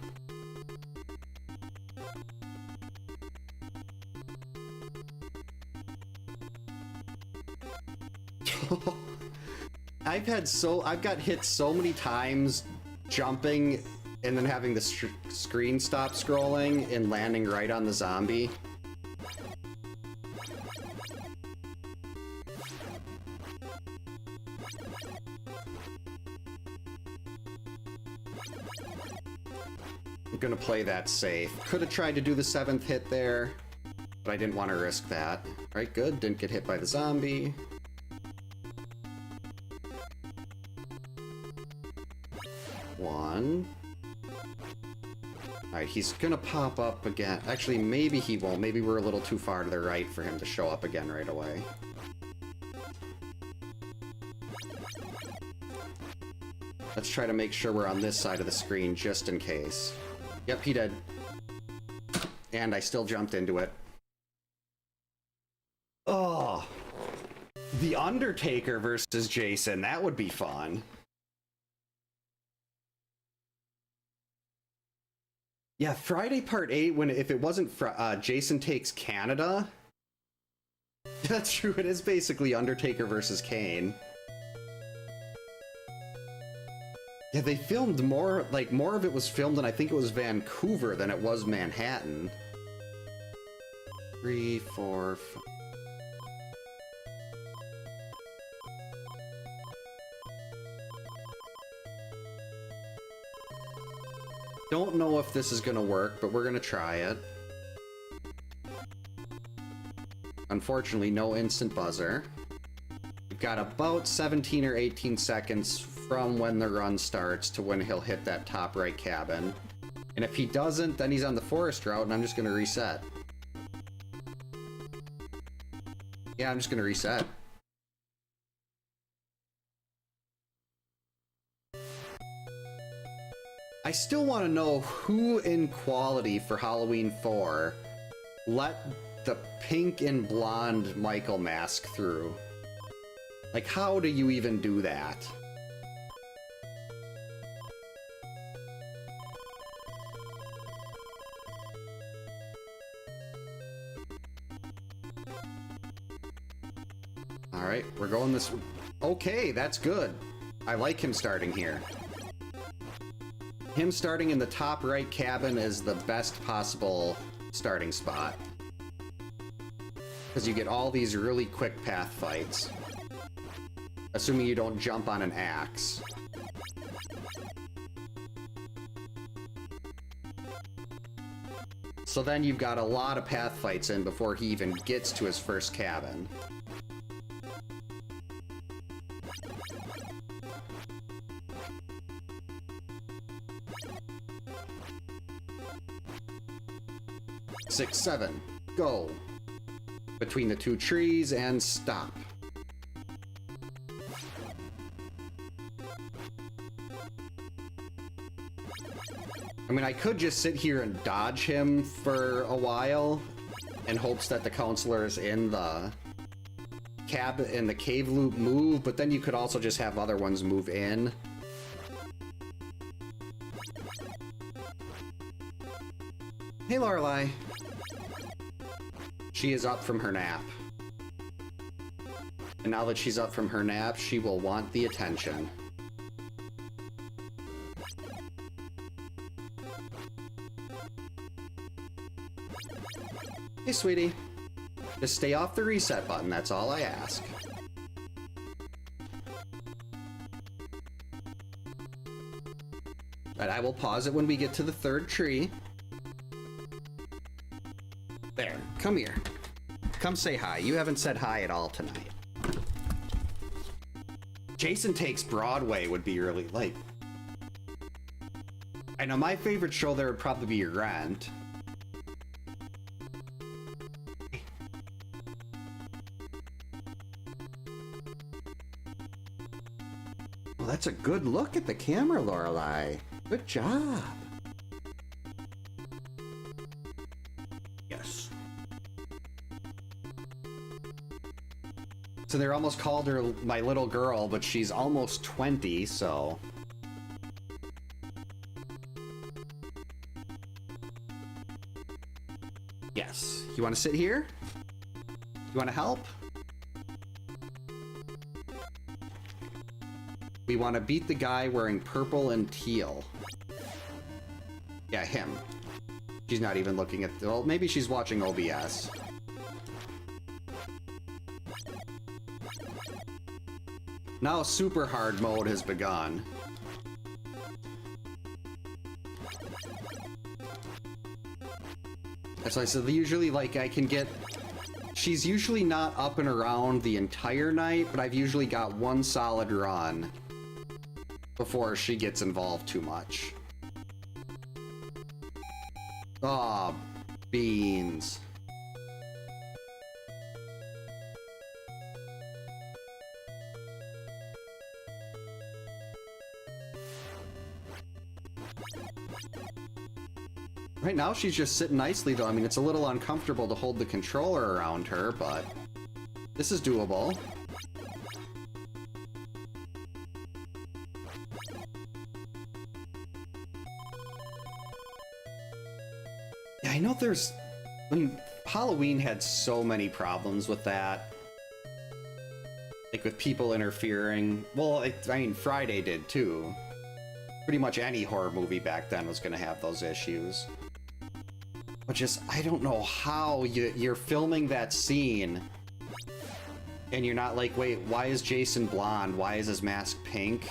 I've got hit so many times jumping and then having the screen stop scrolling and landing right on the zombie. I'm gonna play that safe. Could have tried to do the 7th hit there, but I didn't want to risk that. Alright, good. Didn't get hit by the zombie. Alright, he's gonna pop up again. Actually, maybe he won't. Maybe we're a little too far to the right for him to show up again right away. Let's try to make sure we're on this side of the screen just in case. Yep, he did. And I still jumped into it. Oh! The Undertaker versus Jason. That would be fun. Yeah, Friday Part 8, when if it wasn't Jason Takes Canada. That's true, it is basically Undertaker versus Kane. Yeah, they filmed more, like, more of it was filmed in, I think it was Vancouver than it was Manhattan. 3, 4, 5. Don't know if this is gonna work, but we're gonna try it. Unfortunately, no instant buzzer. We've got about 17 or 18 seconds from when the run starts to when he'll hit that top right cabin. And if he doesn't, then he's on the forest route, and I'm just gonna reset. Yeah, I'm just gonna reset. I still want to know who in quality for Halloween 4 let the pink and blonde Michael mask through. Like, how do you even do that? Alright, we're going this... Okay, that's good. I like him starting here. Him starting in the top right cabin is the best possible starting spot. Because you get all these really quick path fights. Assuming you don't jump on an axe. So then you've got a lot of path fights in before he even gets to his first cabin. Six, 7, go. Between the two trees and stop. I mean, I could just sit here and dodge him for a while in hopes that the counselors in the cave loop move, but then you could also just have other ones move in. Hey, Lorelei. She is up from her nap. And now that she's up from her nap, she will want the attention. Hey, sweetie. Just stay off the reset button, that's all I ask. But I will pause it when we get to the third tree. There, come here. Come say hi. You haven't said hi at all tonight. Jason Takes Broadway would be really, like... I know my favorite show there would probably be Rent. Well, that's a good look at the camera, Lorelei. Good job. Yes. So they're almost called her my little girl, but she's almost 20, so... Yes. You want to sit here? You want to help? We want to beat the guy wearing purple and teal. Yeah, him. She's not even looking at... Well, maybe she's watching OBS. Now super hard mode has begun. That's why I said usually, like, I can get... She's usually not up and around the entire night, but I've usually got one solid run before she gets involved too much. Aw, beans. Right now she's just sitting nicely though. I mean, it's a little uncomfortable to hold the controller around her, but this is doable. I know there's... I mean, Halloween had so many problems with that. Like, with people interfering. Well, I mean, Friday did, too. Pretty much any horror movie back then was going to have those issues. But just, I don't know how you're filming that scene, and you're not like, wait, why is Jason blonde? Why is his mask pink?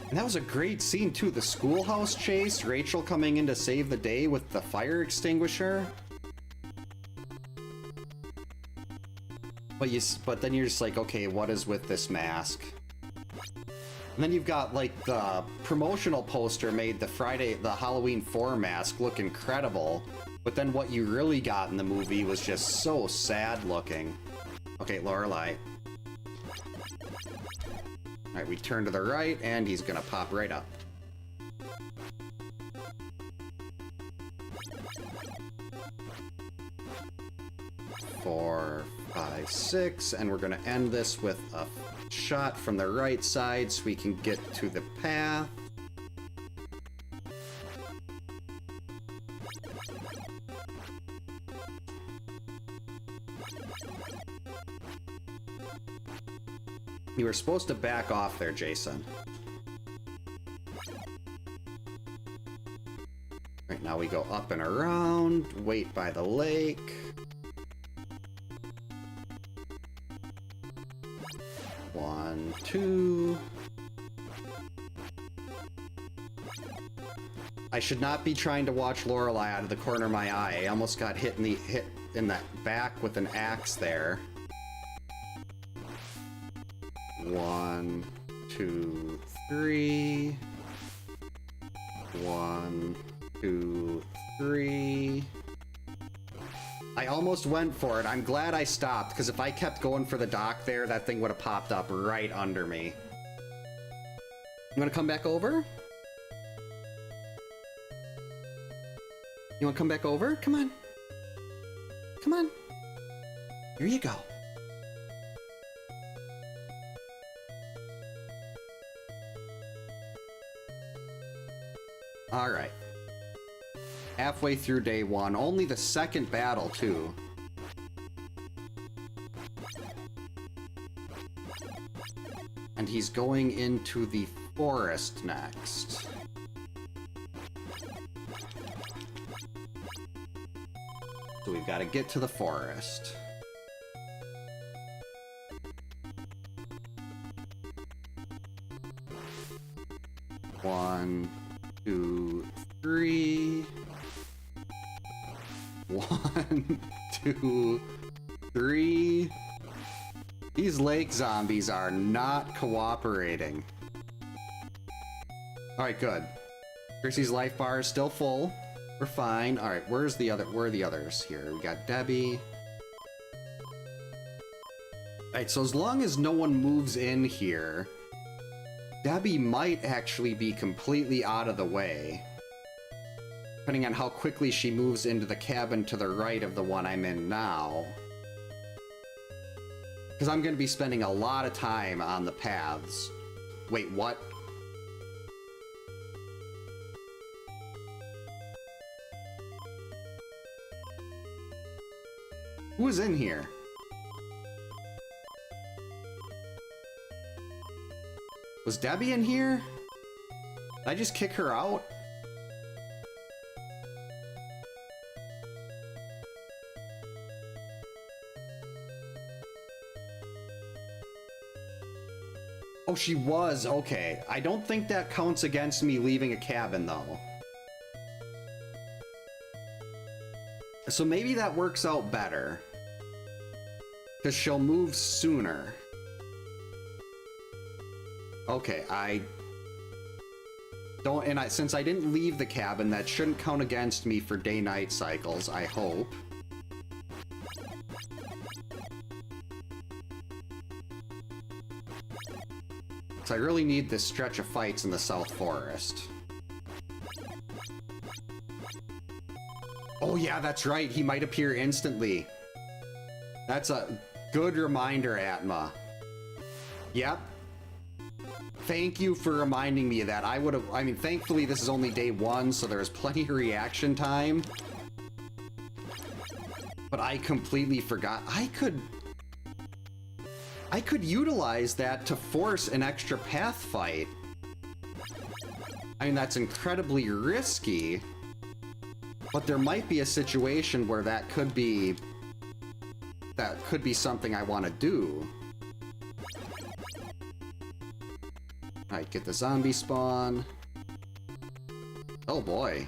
And that was a great scene, too. The schoolhouse chase, Rachel coming in to save the day with the fire extinguisher. But then you're just like, okay, what is with this mask? And then you've got, like, the promotional poster made the Halloween 4 mask look incredible. But then what you really got in the movie was just so sad looking. Okay, Lorelei. Alright, we turn to the right, and he's gonna pop right up. Four, five, six, and we're gonna end this with a shot from the right side so we can get to the path. You were supposed to back off there, Jason. Right, now we go up and around, wait by the lake. One, two. I should not be trying to watch Lorelei out of the corner of my eye. I almost got hit in the back with an axe there. One, two, three. One, two, three. I almost went for it. I'm glad I stopped, because if I kept going for the dock there, that thing would have popped up right under me. You want to come back over? You want to come back over? Come on. Come on. Here you go. Alright. Halfway through day one. Only the second battle, too. And he's going into the forest next. So we've got to get to the forest. One, two, three. One, two, three. These lake zombies are not cooperating. Alright, good. Chrissy's life bar is still full. We're fine. Alright, where are the others here? We got Debbie. Alright, so as long as no one moves in here, Debbie might actually be completely out of the way. Depending on how quickly she moves into the cabin to the right of the one I'm in now. Because I'm going to be spending a lot of time on the paths. Wait, what? Who was in here? Was Debbie in here? Did I just kick her out? Oh, she was. Okay. I don't think that counts against me leaving a cabin, though. So maybe that works out better. Because she'll move sooner. Okay, I don't... And since I didn't leave the cabin, that shouldn't count against me for day-night cycles, I hope. So I really need this stretch of fights in the South Forest. Oh yeah, that's right, he might appear instantly. That's a good reminder, Atma. Yep. Thank you for reminding me of that. I would have, I mean, thankfully this is only day 1, so there is plenty of reaction time. But I completely forgot. I could utilize that to force an extra path fight. I mean, that's incredibly risky, but there might be a situation where that could be something I want to do. Alright, get the zombie spawn. Oh boy.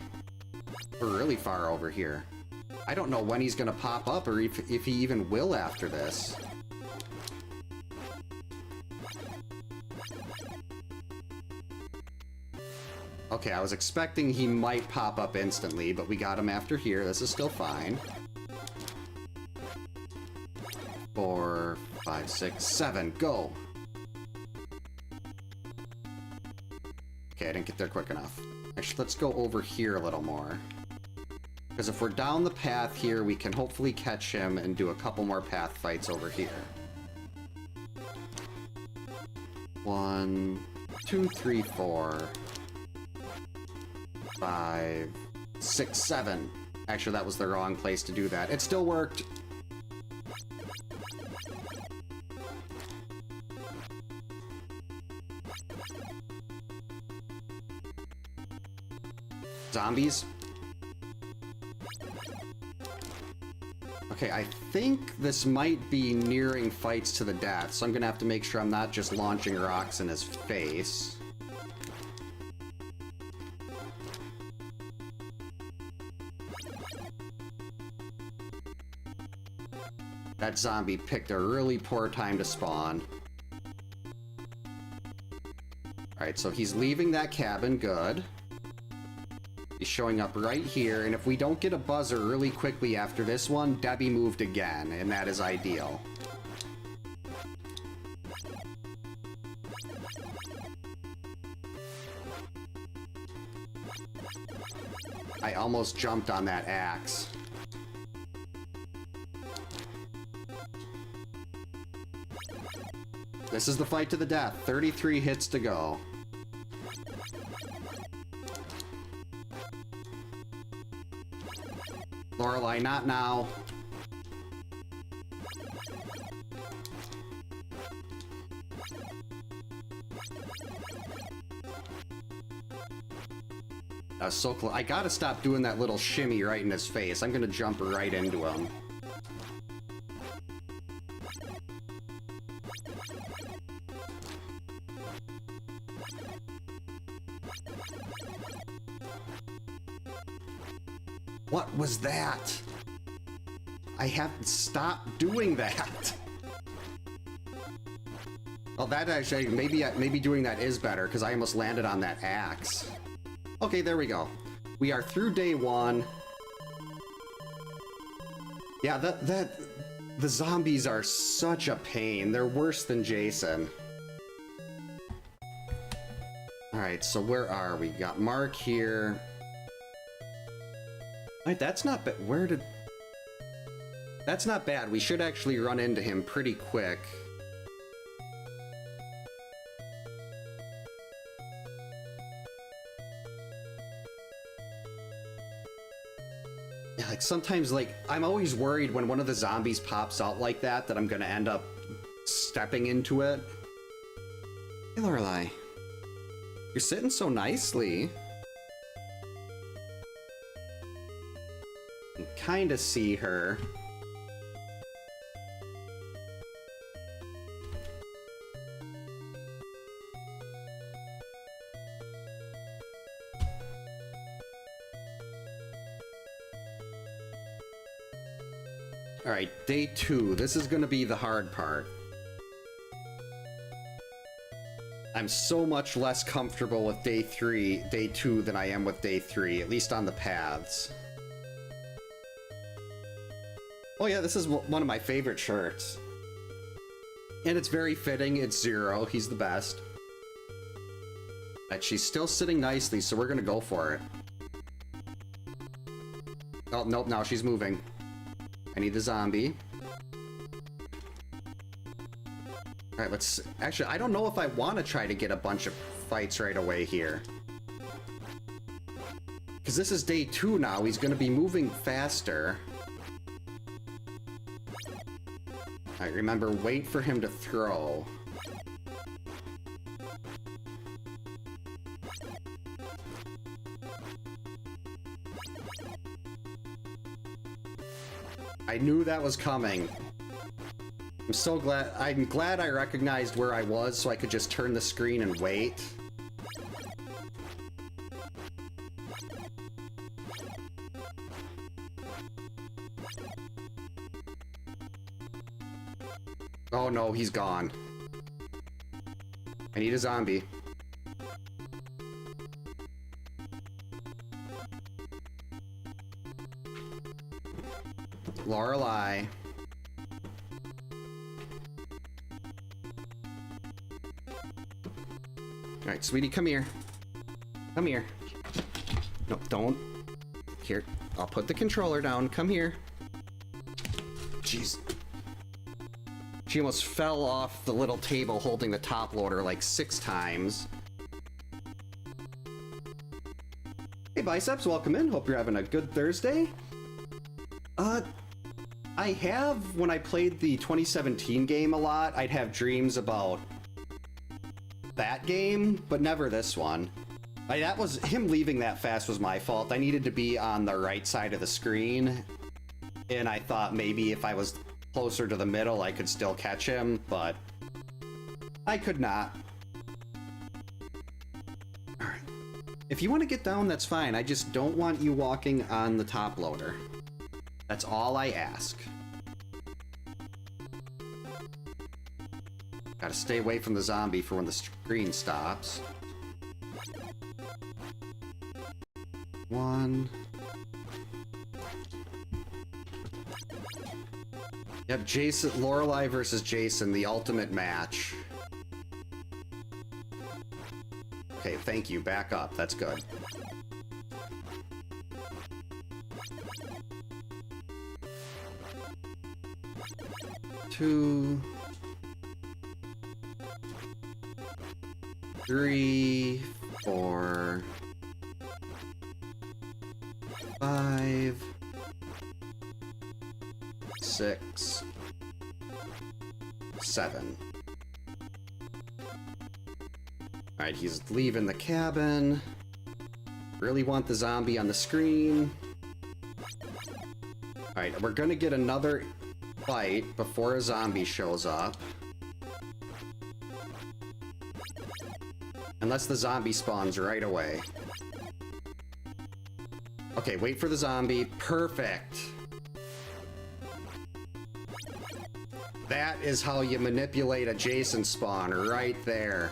We're really far over here. I don't know when he's gonna pop up or if he even will after this. Okay, I was expecting he might pop up instantly, but we got him after here. This is still fine. 4, 5, 6, 7, go! Okay, I didn't get there quick enough. Actually, let's go over here a little more. Because if we're down the path here, we can hopefully catch him and do a couple more path fights over here. 1, 2, 3, 4, 5, 6, 7. Actually, that was the wrong place to do that. It still worked. Zombies. Okay, I think this might be nearing fights to the death, so I'm gonna have to make sure I'm not just launching rocks in his face. That zombie picked a really poor time to spawn. Alright, so he's leaving that cabin, good. He's showing up right here, and if we don't get a buzzer really quickly after this one, Debbie moved again, and that is ideal. I almost jumped on that axe. This is the fight to the death. 33 hits to go. Lorelei, not now. That was so close. I gotta stop doing that little shimmy right in his face. I'm gonna jump right into him. What was that? I have to stop doing that. Well, that actually, maybe doing that is better, because I almost landed on that axe. Okay, there we go. We are through day 1. Yeah, the zombies are such a pain. They're worse than Jason. Alright, so where are we? Got Mark here. Wait, that's not bad. Where did... That's not bad. We should actually run into him pretty quick. Yeah, like sometimes, like, I'm always worried when one of the zombies pops out like that I'm gonna end up stepping into it. Hey, Lorelei. You're sitting so nicely. You can kinda see her. Alright, day 2. This is gonna be the hard part. I'm so much less comfortable with day 2 than I am with day 3, at least on the paths. Oh yeah, this is one of my favorite shirts. And it's very fitting, it's Zero, he's the best. But she's still sitting nicely, so we're gonna go for it. Oh, nope, now she's moving. I need the zombie. Alright, let's... Actually, I don't know if I want to try to get a bunch of fights right away here. Because this is day 2 now. He's going to be moving faster. Alright, remember, wait for him to throw. I knew that was coming. I'm glad I recognized where I was so I could just turn the screen and wait. Oh no, he's gone. I need a zombie. Lorelei. Alright, sweetie, come here. Come here. No, don't. Here, I'll put the controller down. Come here. Jeez. She almost fell off the little table holding the top loader like 6 times. Hey, Biceps, welcome in. Hope you're having a good Thursday. I have, when I played the 2017 game a lot, I'd have dreams about that game, but never this one. That was, him leaving that fast was my fault. I needed to be on the right side of the screen, and I thought maybe if I was closer to the middle, I could still catch him, but I could not. Alright. If you want to get down, that's fine. I just don't want you walking on the top loader. That's all I ask. Gotta stay away from the zombie for when the screen stops. 1. Yep, Jason, Lorelei versus Jason, the ultimate match. Okay, thank you. Back up. That's good. Two, 3, 4, 5, 6, 7. Alright, he's leaving the cabin. Really want the zombie on the screen. Alright, we're gonna get another fight before a zombie shows up. Unless the zombie spawns right away. Okay, wait for the zombie. Perfect. That is how you manipulate a Jason spawn, right there.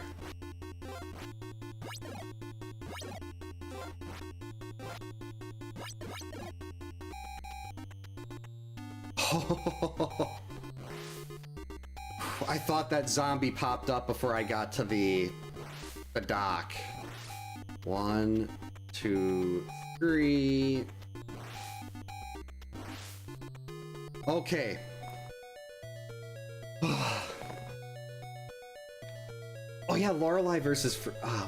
I thought that zombie popped up before I got to the dock. 1, 2, 3. Okay. Oh yeah, Lorelei versus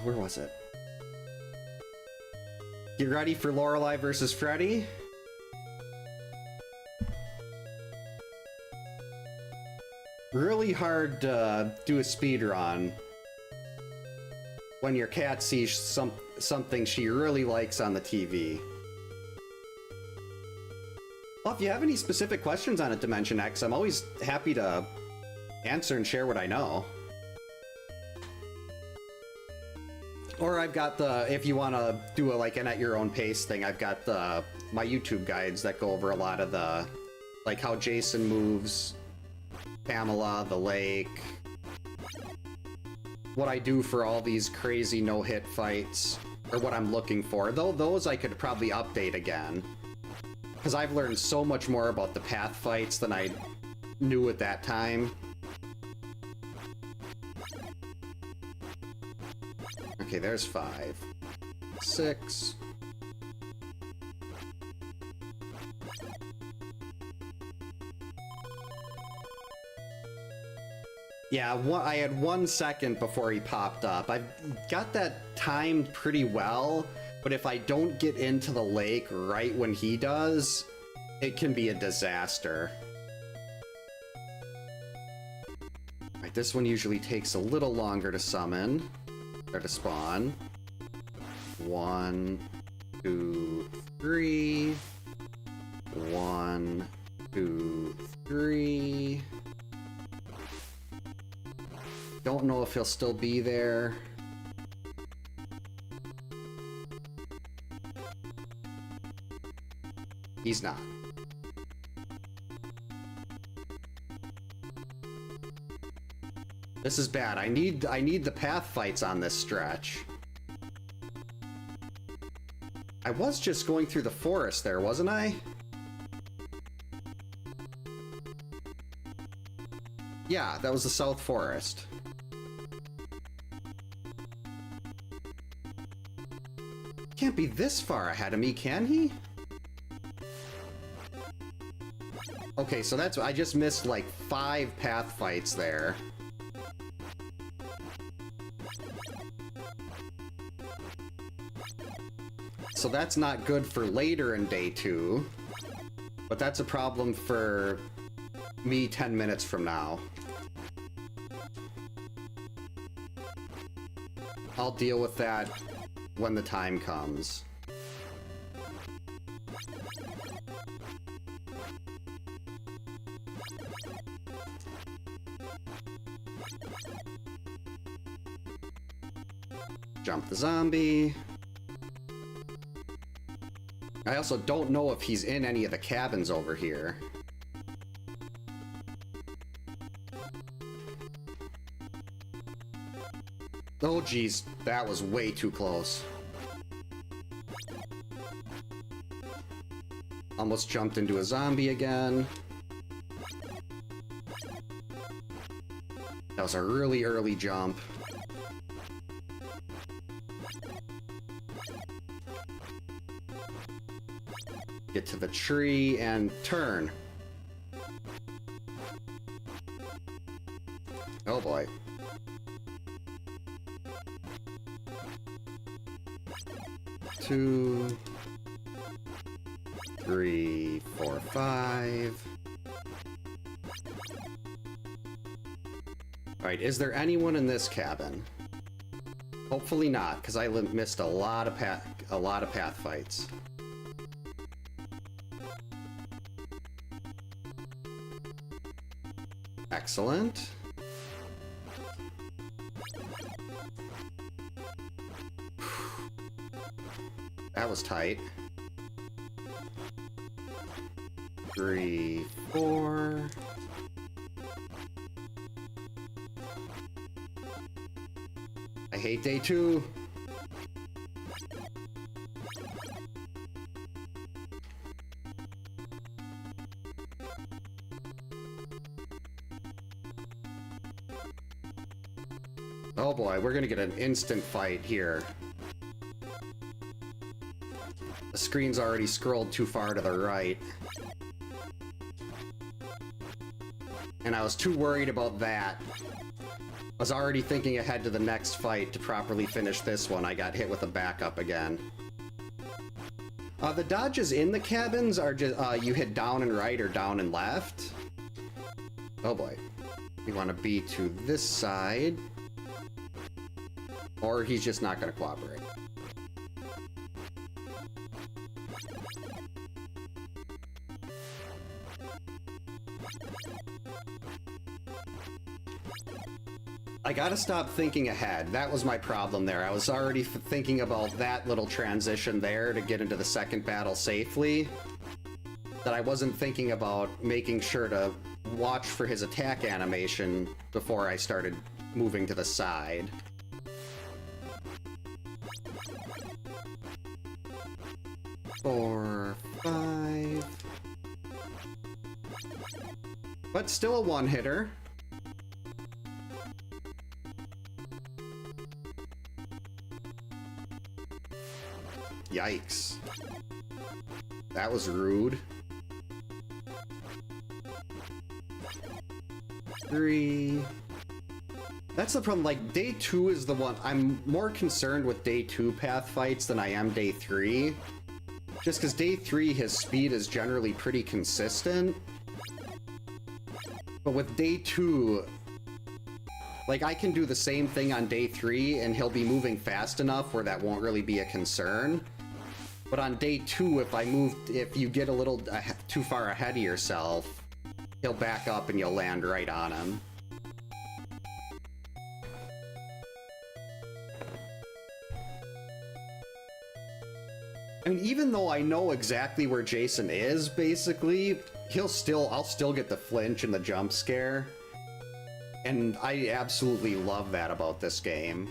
where was it? Get ready for Lorelei versus Freddy. Really hard to do a speedrun when your cat sees something she really likes on the TV. Well, if you have any specific questions on it, Dimension X, I'm always happy to answer and share what I know. Or I've got the, if you want to do a, like an at your own pace thing, I've got my YouTube guides that go over a lot of the, like how Jason moves, Pamela, the lake, what I do for all these crazy no-hit fights, or what I'm looking for. Though those I could probably update again, because I've learned so much more about the path fights than I knew at that time. Okay, there's 5. 6. Yeah, I had 1 second before he popped up. I've got that timed pretty well, but if I don't get into the lake right when he does, it can be a disaster. Alright, this one usually takes a little longer to summon, or to spawn. 1, 2, 3. 1, 2, 3. Don't know if he'll still be there. He's not. This is bad. I need the path fights on this stretch. I was just going through the forest there, wasn't I? Yeah, that was the South Forest. Can't be this far ahead of me, can he? Okay, so that's... I just missed like 5 path fights there. So that's not good for later in day 2. But that's a problem for me 10 minutes from now. I'll deal with that when the time comes. Jump the zombie. I also don't know if he's in any of the cabins over here. Oh geez, that was way too close. Almost jumped into a zombie again. That was a really early jump. Get to the tree and turn. Oh boy. Two, 3, 4, 5. Alright, is there anyone in this cabin? Hopefully not, because I missed a lot of path fights. Excellent. That was tight. 3, 4. I hate day 2. Oh boy, we're gonna get an instant fight here. The screen's already scrolled too far to the right. And I was too worried about that. I was already thinking ahead to the next fight to properly finish this one. I got hit with a backup again. The dodges in the cabins are just, you hit down and right or down and left. Oh boy. We want to be to this side. Or he's just not going to cooperate. I gotta stop thinking ahead. That was my problem there. I was already thinking about that little transition there to get into the second battle safely. That I wasn't thinking about making sure to watch for his attack animation before I started moving to the side. Four, 5. But still a one-hitter. Yikes. That was rude. 3. That's the problem, like, day 2 is the one... I'm more concerned with day 2 path fights than I am day 3. Just because day 3, his speed is generally pretty consistent. But with day 2... like, I can do the same thing on day 3, and he'll be moving fast enough where that won't really be a concern. But on day 2, if you get a little too far ahead of yourself, he'll back up and you'll land right on him. I mean, even though I know exactly where Jason is, basically, I'll still get the flinch and the jump scare. And I absolutely love that about this game.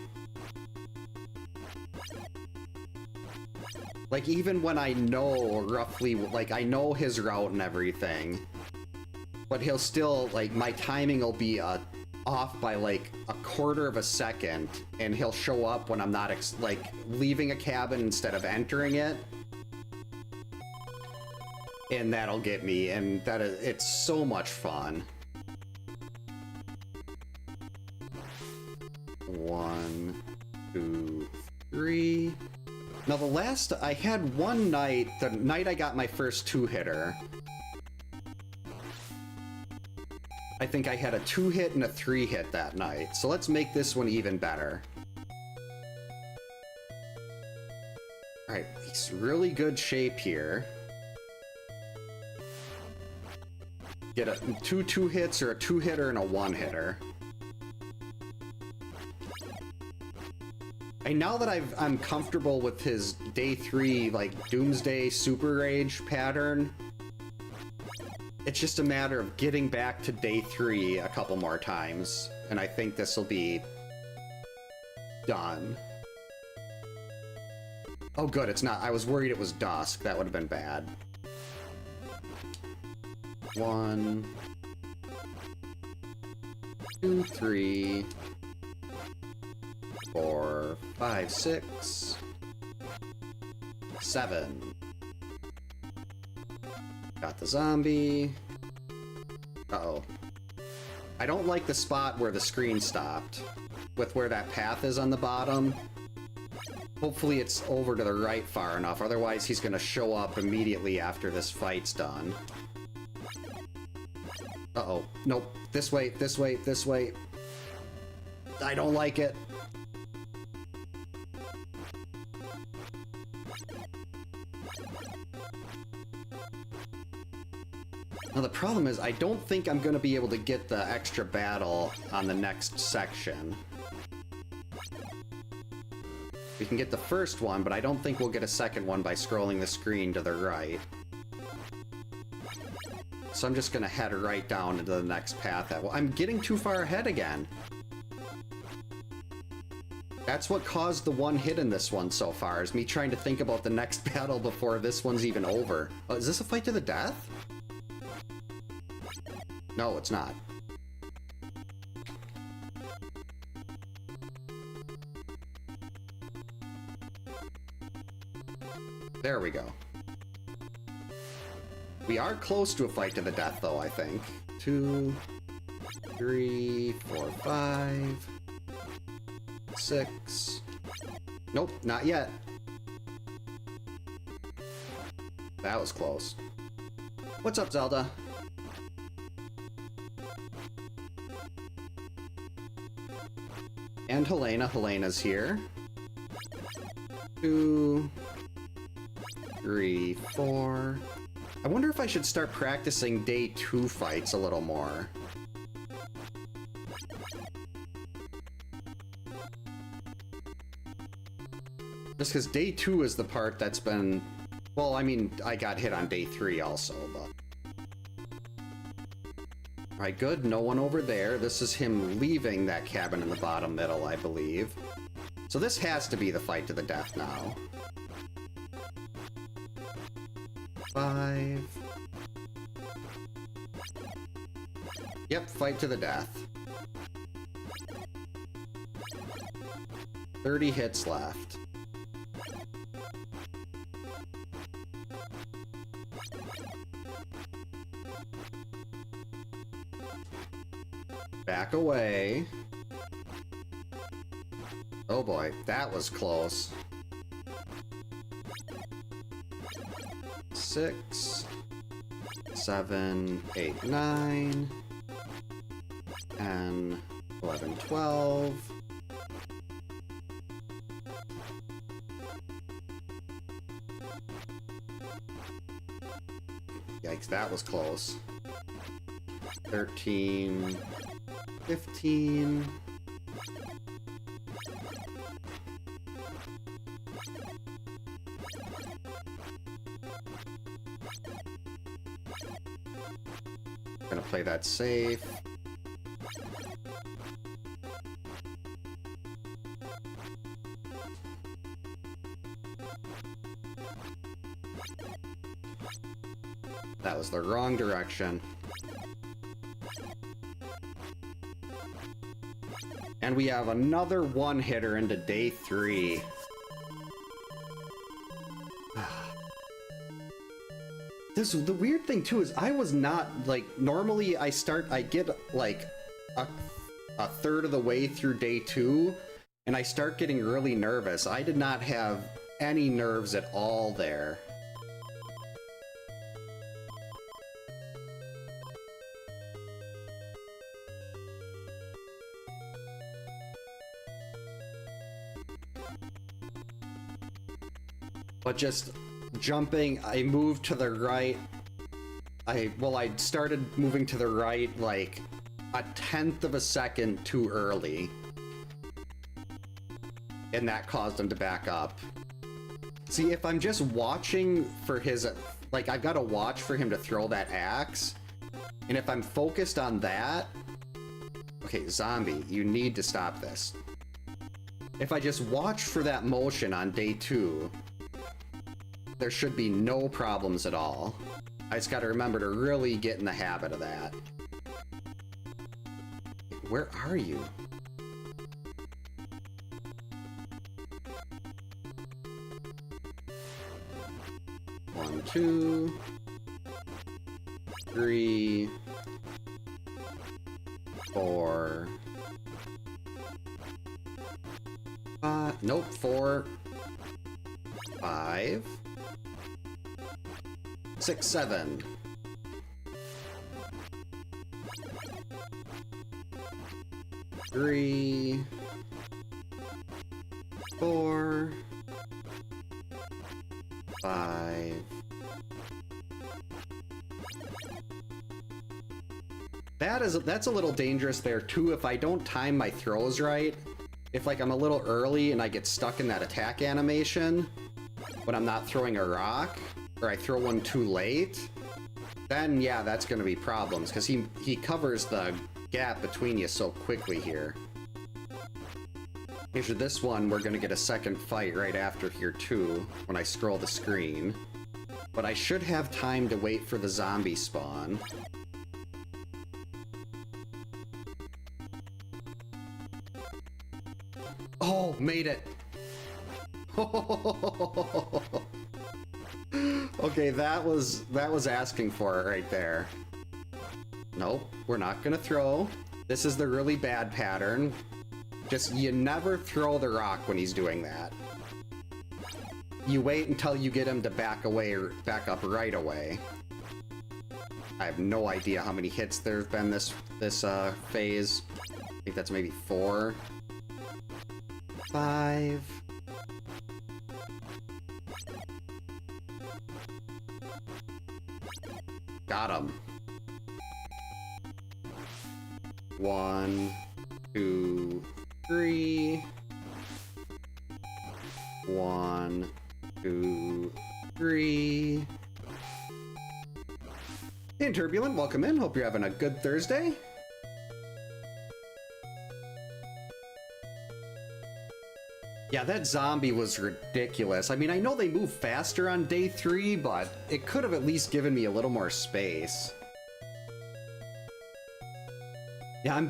Like, even when I know roughly, like, I know his route and everything, but he'll still, like, my timing will be off by, like, a quarter of a second, and he'll show up when I'm not, like, leaving a cabin instead of entering it. And that'll get me, and it's so much fun. 1, 2, 3. Now I had one night, the night I got my first 2-hitter. I think I had a 2-hit and a 3-hit that night. So let's make this one even better. Alright, he's really good shape here. Get two 2-hits or a 2-hitter and a 1-hitter. And now that I'm comfortable with his day 3, like, Doomsday Super Rage pattern, it's just a matter of getting back to day 3 a couple more times, and I think this will be done. Oh good, it's not. I was worried it was dusk. That would have been bad. 1, 2, 3... 4, 5, 6, 7. Got the zombie. Uh-oh. I don't like the spot where the screen stopped, with where that path is on the bottom. Hopefully it's over to the right far enough, otherwise he's gonna show up immediately after this fight's done. Uh-oh. Nope. This way, this way, this way. I don't like it. Now the problem is, I don't think I'm going to be able to get the extra battle on the next section. We can get the first one, but I don't think we'll get a second one by scrolling the screen to the right. So I'm just going to head right down into the next path. I'm getting too far ahead again. That's what caused the 1 hit in this one so far, is me trying to think about the next battle before this one's even over. Oh, is this a fight to the death? No, it's not. There we go. We are close to a fight to the death, though, I think. 2, 3, 4, 5, 6. Nope, not yet. That was close. What's up, Zelda? And Helena. Helena's here. 2, 3, 4. I wonder if I should start practicing day 2 fights a little more. Just because day 2 is the part that's been... Well, I mean, I got hit on day 3 also, but... Alright, good. No one over there. This is him leaving that cabin in the bottom middle, I believe. So this has to be the fight to the death now. 5. Yep, fight to the death. 30 hits left. Back away. Oh boy, that was close. 6, 7, 8, 9, 10, 11, 12. Yikes, that was close. 13, 15. Gonna play that safe. That was the wrong direction. And we have another one-hitter into day 3. The weird thing too is I was not, like, normally I get like a third of the way through day 2 and I start getting really nervous. I did not have any nerves at all there. But just jumping, I moved to the right. I started moving to the right like a 1/10 of a second too early. And that caused him to back up. See, if I'm just watching for his, like, I've got to watch for him to throw that axe. And if I'm focused on that, okay, zombie, you need to stop this. If I just watch for that motion on day 2, there should be no problems at all. I just gotta remember to really get in the habit of that. Where are you? One, 2, 3, 4, 5, nope, 4, 5, 6, 7. Three, 4, 5. That's a little dangerous there too if I don't time my throws right. If like I'm a little early and I get stuck in that attack animation when I'm not throwing a rock, or I throw one too late, then yeah, that's gonna be problems because he covers the gap between you so quickly here. After this one, we're gonna get a second fight right after here too, when I scroll the screen. But I should have time to wait for the zombie spawn. Oh, made it! Okay, that was asking for it right there. Nope, we're not gonna throw. This is the really bad pattern. Just, you never throw the rock when he's doing that. You wait until you get him to back away or back up right away. I have no idea how many hits there's been this phase. I think that's maybe 4. 5. Got him. 1, 2, 3. 1, 2, 3. Hey, Turbulent, welcome in. Hope you're having a good Thursday. Yeah, that zombie was ridiculous. I mean, I know they move faster on day 3, but it could have at least given me a little more space. Yeah, I'm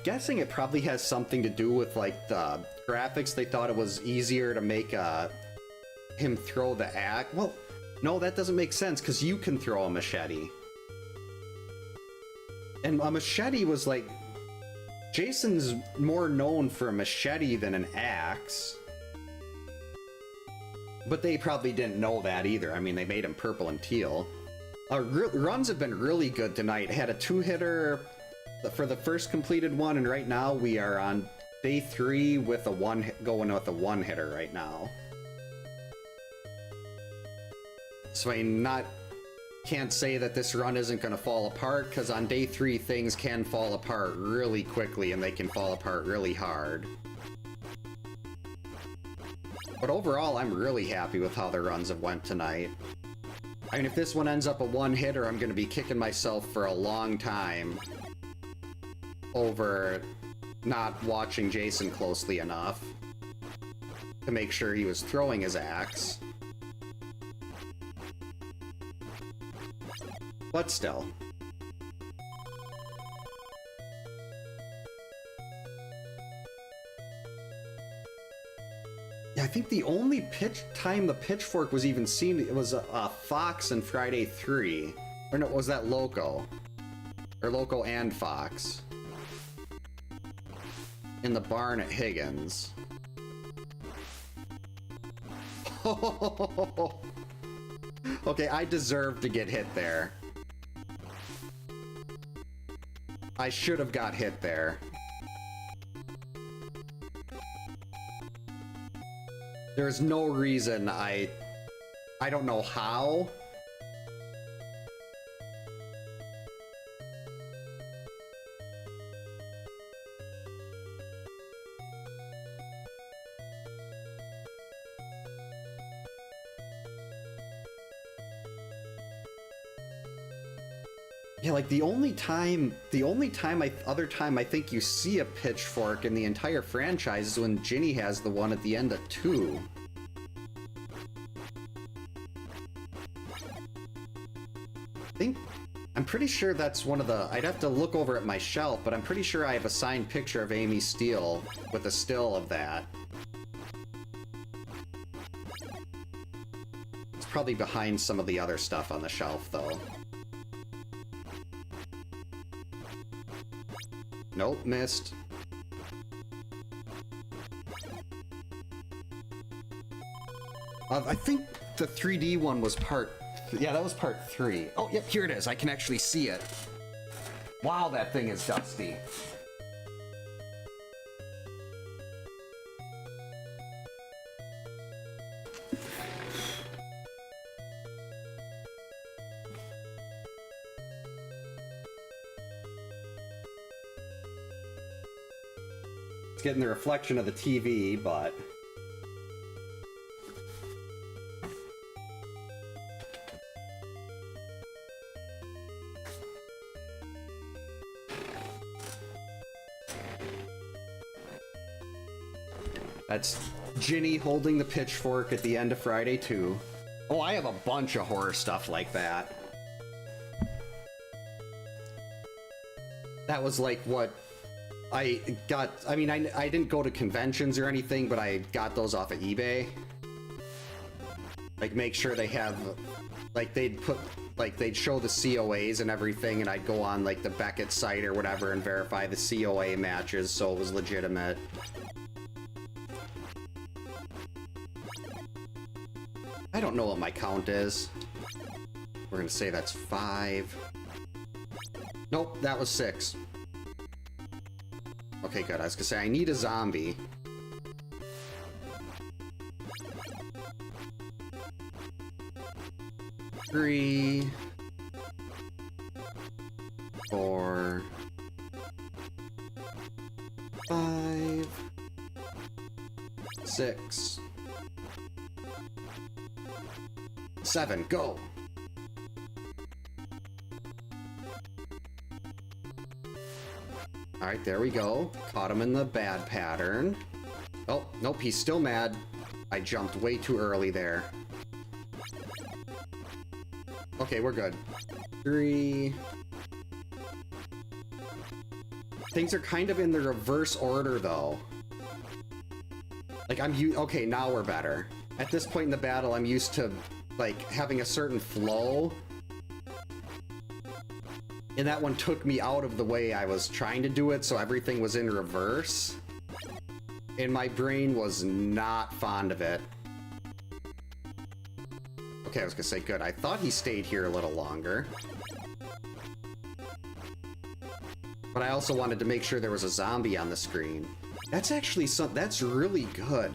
guessing it probably has something to do with, like, the graphics. They thought it was easier to make him throw the axe. Well, no, that doesn't make sense, because you can throw a machete. And a machete was, like, Jason's more known for a machete than an axe. But they probably didn't know that either. I mean, they made him purple and teal. Runs have been really good tonight. Had a 2-hitter for the first completed one, and right now we are on day 3 with going with a 1-hitter right now. So I can't say that this run isn't going to fall apart, because on day 3 things can fall apart really quickly, and they can fall apart really hard. But overall, I'm really happy with how the runs have went tonight. I mean, if this one ends up a 1-hitter, I'm going to be kicking myself for a long time over not watching Jason closely enough to make sure he was throwing his axe. But still. Yeah, I think the only time the pitchfork was even seen, it was Fox and Friday 3. Or no, was that Loco? Or Loco and Fox. In the barn at Higgins. Okay, I deserve to get hit there. I should have got hit there. There's no reason I don't know how. Yeah, like the other time I think you see a pitchfork in the entire franchise is when Ginny has the one at the end of 2. I'm pretty sure that's one of the... I'd have to look over at my shelf, but I'm pretty sure I have a signed picture of Amy Steele with a still of that. It's probably behind some of the other stuff on the shelf, though. Nope, missed. I think the 3D one was part... Yeah, that was part 3. Oh, yep, here it is. I can actually see it. Wow, that thing is dusty. It's getting the reflection of the TV, but... That's Ginny holding the pitchfork at the end of Friday 2. Oh, I have a bunch of horror stuff like that. That was like what I got. I mean, I didn't go to conventions or anything, but I got those off of eBay. Like, make sure they have, like, they'd show the COAs and everything, and I'd go on, like, the Beckett site or whatever and verify the COA matches so it was legitimate. I don't know what my count is. We're gonna say that's 5. Nope, that was 6. Okay, good. I was gonna say, I need a zombie. Three, 4, 5, 6, 7, go! Alright, there we go. Caught him in the bad pattern. Oh, nope, he's still mad. I jumped way too early there. Okay, we're good. 3... Things are kind of in the reverse order, though. Like, okay, now we're better. At this point in the battle, I'm used to, like, having a certain flow. And that one took me out of the way I was trying to do it, so everything was in reverse. And my brain was not fond of it. Okay, I was gonna say, good. I thought he stayed here a little longer. But I also wanted to make sure there was a zombie on the screen. That's actually that's really good.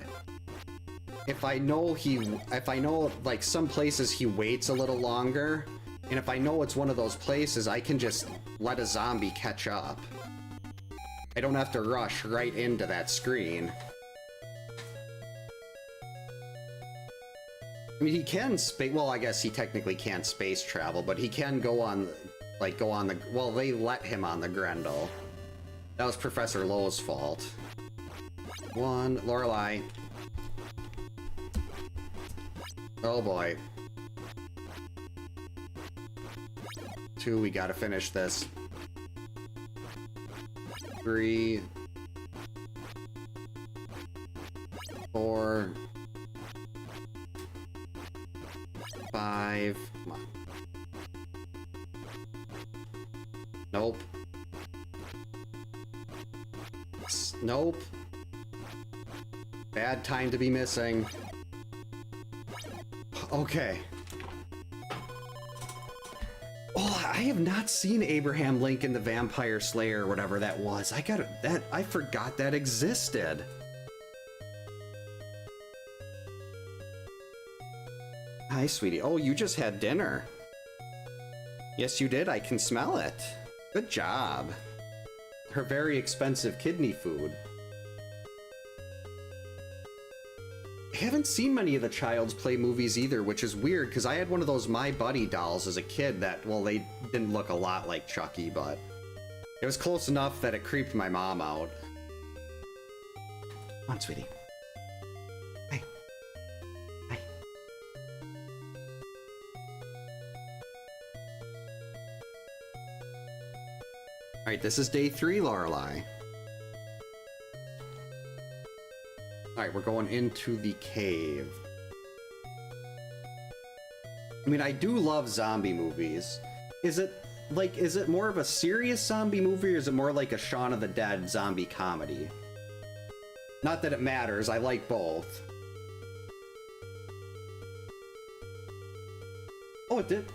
If I know like some places he waits a little longer, and if I know it's one of those places, I can just let a zombie catch up. I don't have to rush right into that screen. I mean, he can well, I guess he technically can't space travel, but he can go on, well, they let him on the Grendel. That was Professor Lowe's fault. 1, Lorelei. Oh boy. 2, we gotta finish this. 3. 4. 5. Come on. Nope. Nope. Bad time to be missing. Okay. Oh, I have not seen Abraham Lincoln the Vampire Slayer or whatever that was. I forgot that existed. Hi, sweetie. Oh, you just had dinner. Yes, you did. I can smell it. Good job. Her very expensive kidney food. I haven't seen many of the Child's Play movies either, which is weird, because I had one of those My Buddy dolls as a kid that, well, they didn't look a lot like Chucky, but it was close enough that it creeped my mom out. Come on, sweetie. Hey. Hi. Alright, this is day 3, Lorelei. Alright, we're going into the cave. I mean, I do love zombie movies. Is it more of a serious zombie movie, or is it more like a Shaun of the Dead zombie comedy? Not that it matters, I like both. Oh, it did.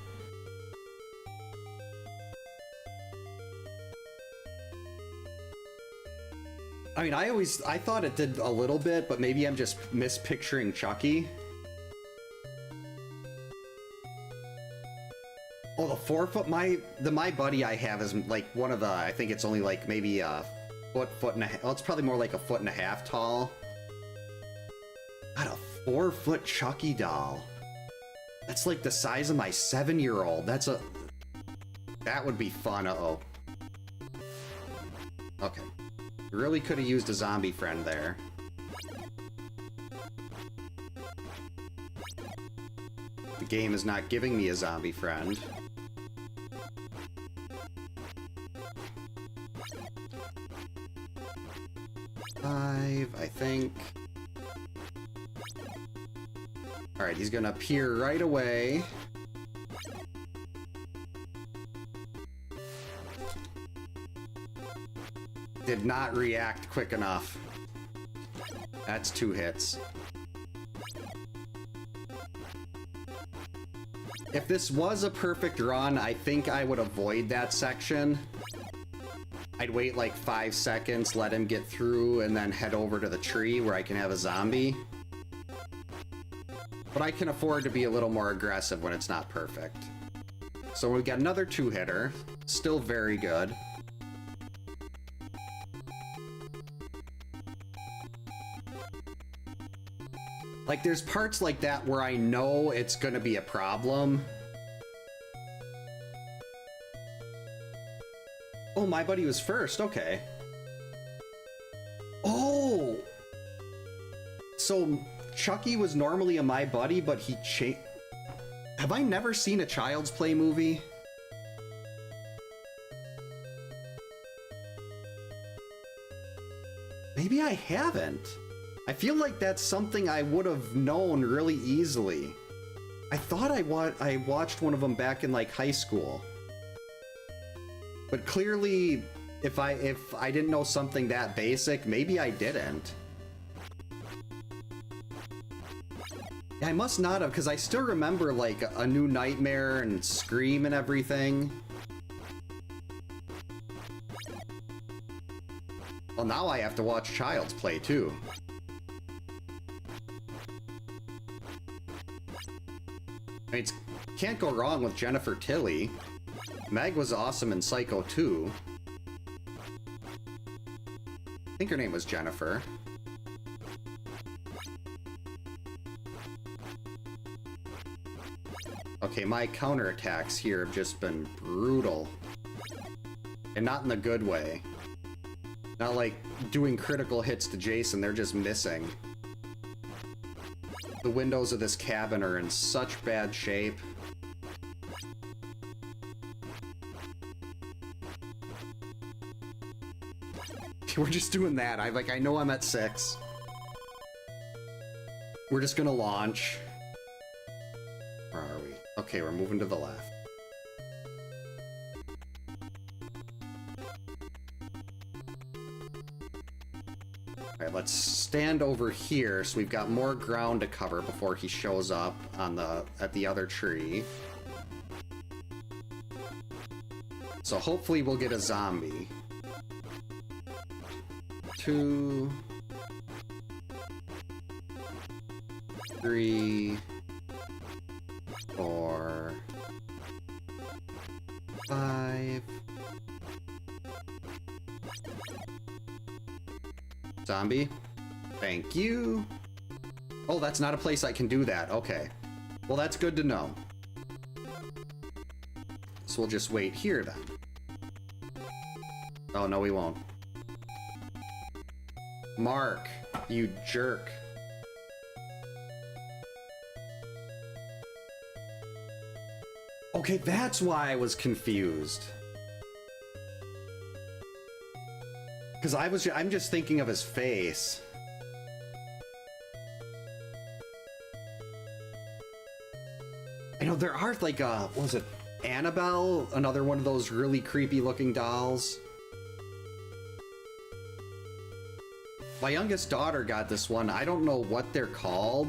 I mean, I thought it did a little bit, but maybe I'm just mispicturing Chucky. Oh, the 4-foot, my buddy I have is like one of the, I think it's only like maybe a foot and a half, well, it's probably more like a 1.5 feet tall. God, a 4-foot Chucky doll. That's like the size of my 7-year-old. That would be fun. Uh-oh. Okay. Really could have used a zombie friend there. The game is not giving me a zombie friend. Five, I think. Alright, he's gonna appear right away. Did not react quick enough. That's 2 hits. If this was a perfect run, I think I would avoid that section. I'd wait like 5 seconds, let him get through, and then head over to the tree where I can have a zombie. But I can afford to be a little more aggressive when it's not perfect. So we've got another 2-hitter. Still very good. Like, there's parts like that where I know it's gonna be a problem. Oh, my buddy was first, okay. Oh! So, Chucky was normally a My Buddy, but he changed... Have I never seen a Child's Play movie? Maybe I haven't. I feel like that's something I would have known really easily. I thought I watched one of them back in like high school. But clearly, if I didn't know something that basic, maybe I didn't. I must not have, because I still remember, like, A New Nightmare and Scream and everything. Well, now I have to watch Child's Play, too. I mean, can't go wrong with Jennifer Tilly. Meg was awesome in Psycho 2. I think her name was Jennifer. Okay, my counterattacks here have just been brutal. And not in the good way. Not like doing critical hits to Jason, they're just missing. The windows of this cabin are in such bad shape. We're just doing that. I know I'm at 6. We're just gonna launch. Where are we? Okay, we're moving to the left. Alright, let's stand over here so we've got more ground to cover before he shows up on at the other tree. So hopefully we'll get a zombie. 2, 3, 4, 5. Zombie. Thank you. Oh, that's not a place I can do that. Okay. Well, that's good to know. So we'll just wait here then. Oh, no, we won't. Mark, you jerk. Okay, that's why I was confused. Because I'm just thinking of his face. I know there are like what was it? Annabelle? Another one of those really creepy looking dolls. My youngest daughter got this one. I don't know what they're called,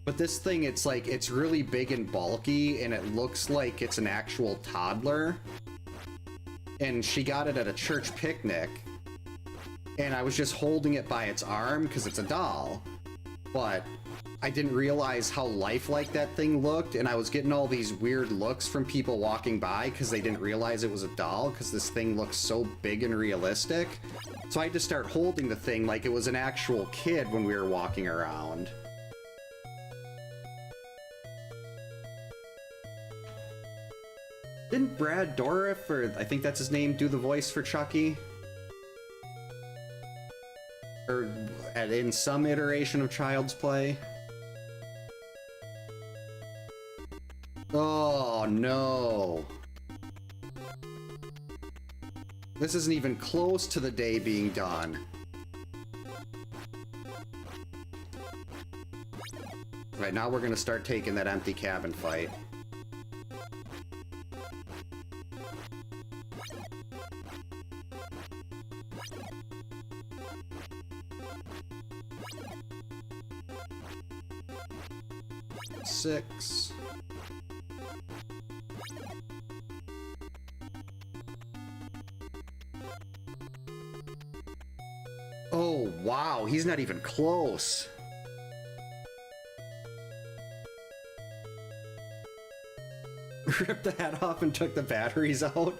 but this thing, it's really big and bulky, and it looks like it's an actual toddler. And she got it at a church picnic, and I was just holding it by its arm because it's a doll. But I didn't realize how lifelike that thing looked, and I was getting all these weird looks from people walking by because they didn't realize it was a doll because this thing looks so big and realistic. So I had to start holding the thing like it was an actual kid when we were walking around. Didn't Brad Dourif, or I think that's his name, do the voice for Chucky? Or in some iteration of Child's Play? Oh no. This isn't even close to the day being done. Right, now we're gonna start taking that empty cabin fight. Six. Oh, wow, he's not even close. Ripped the head off and took the batteries out.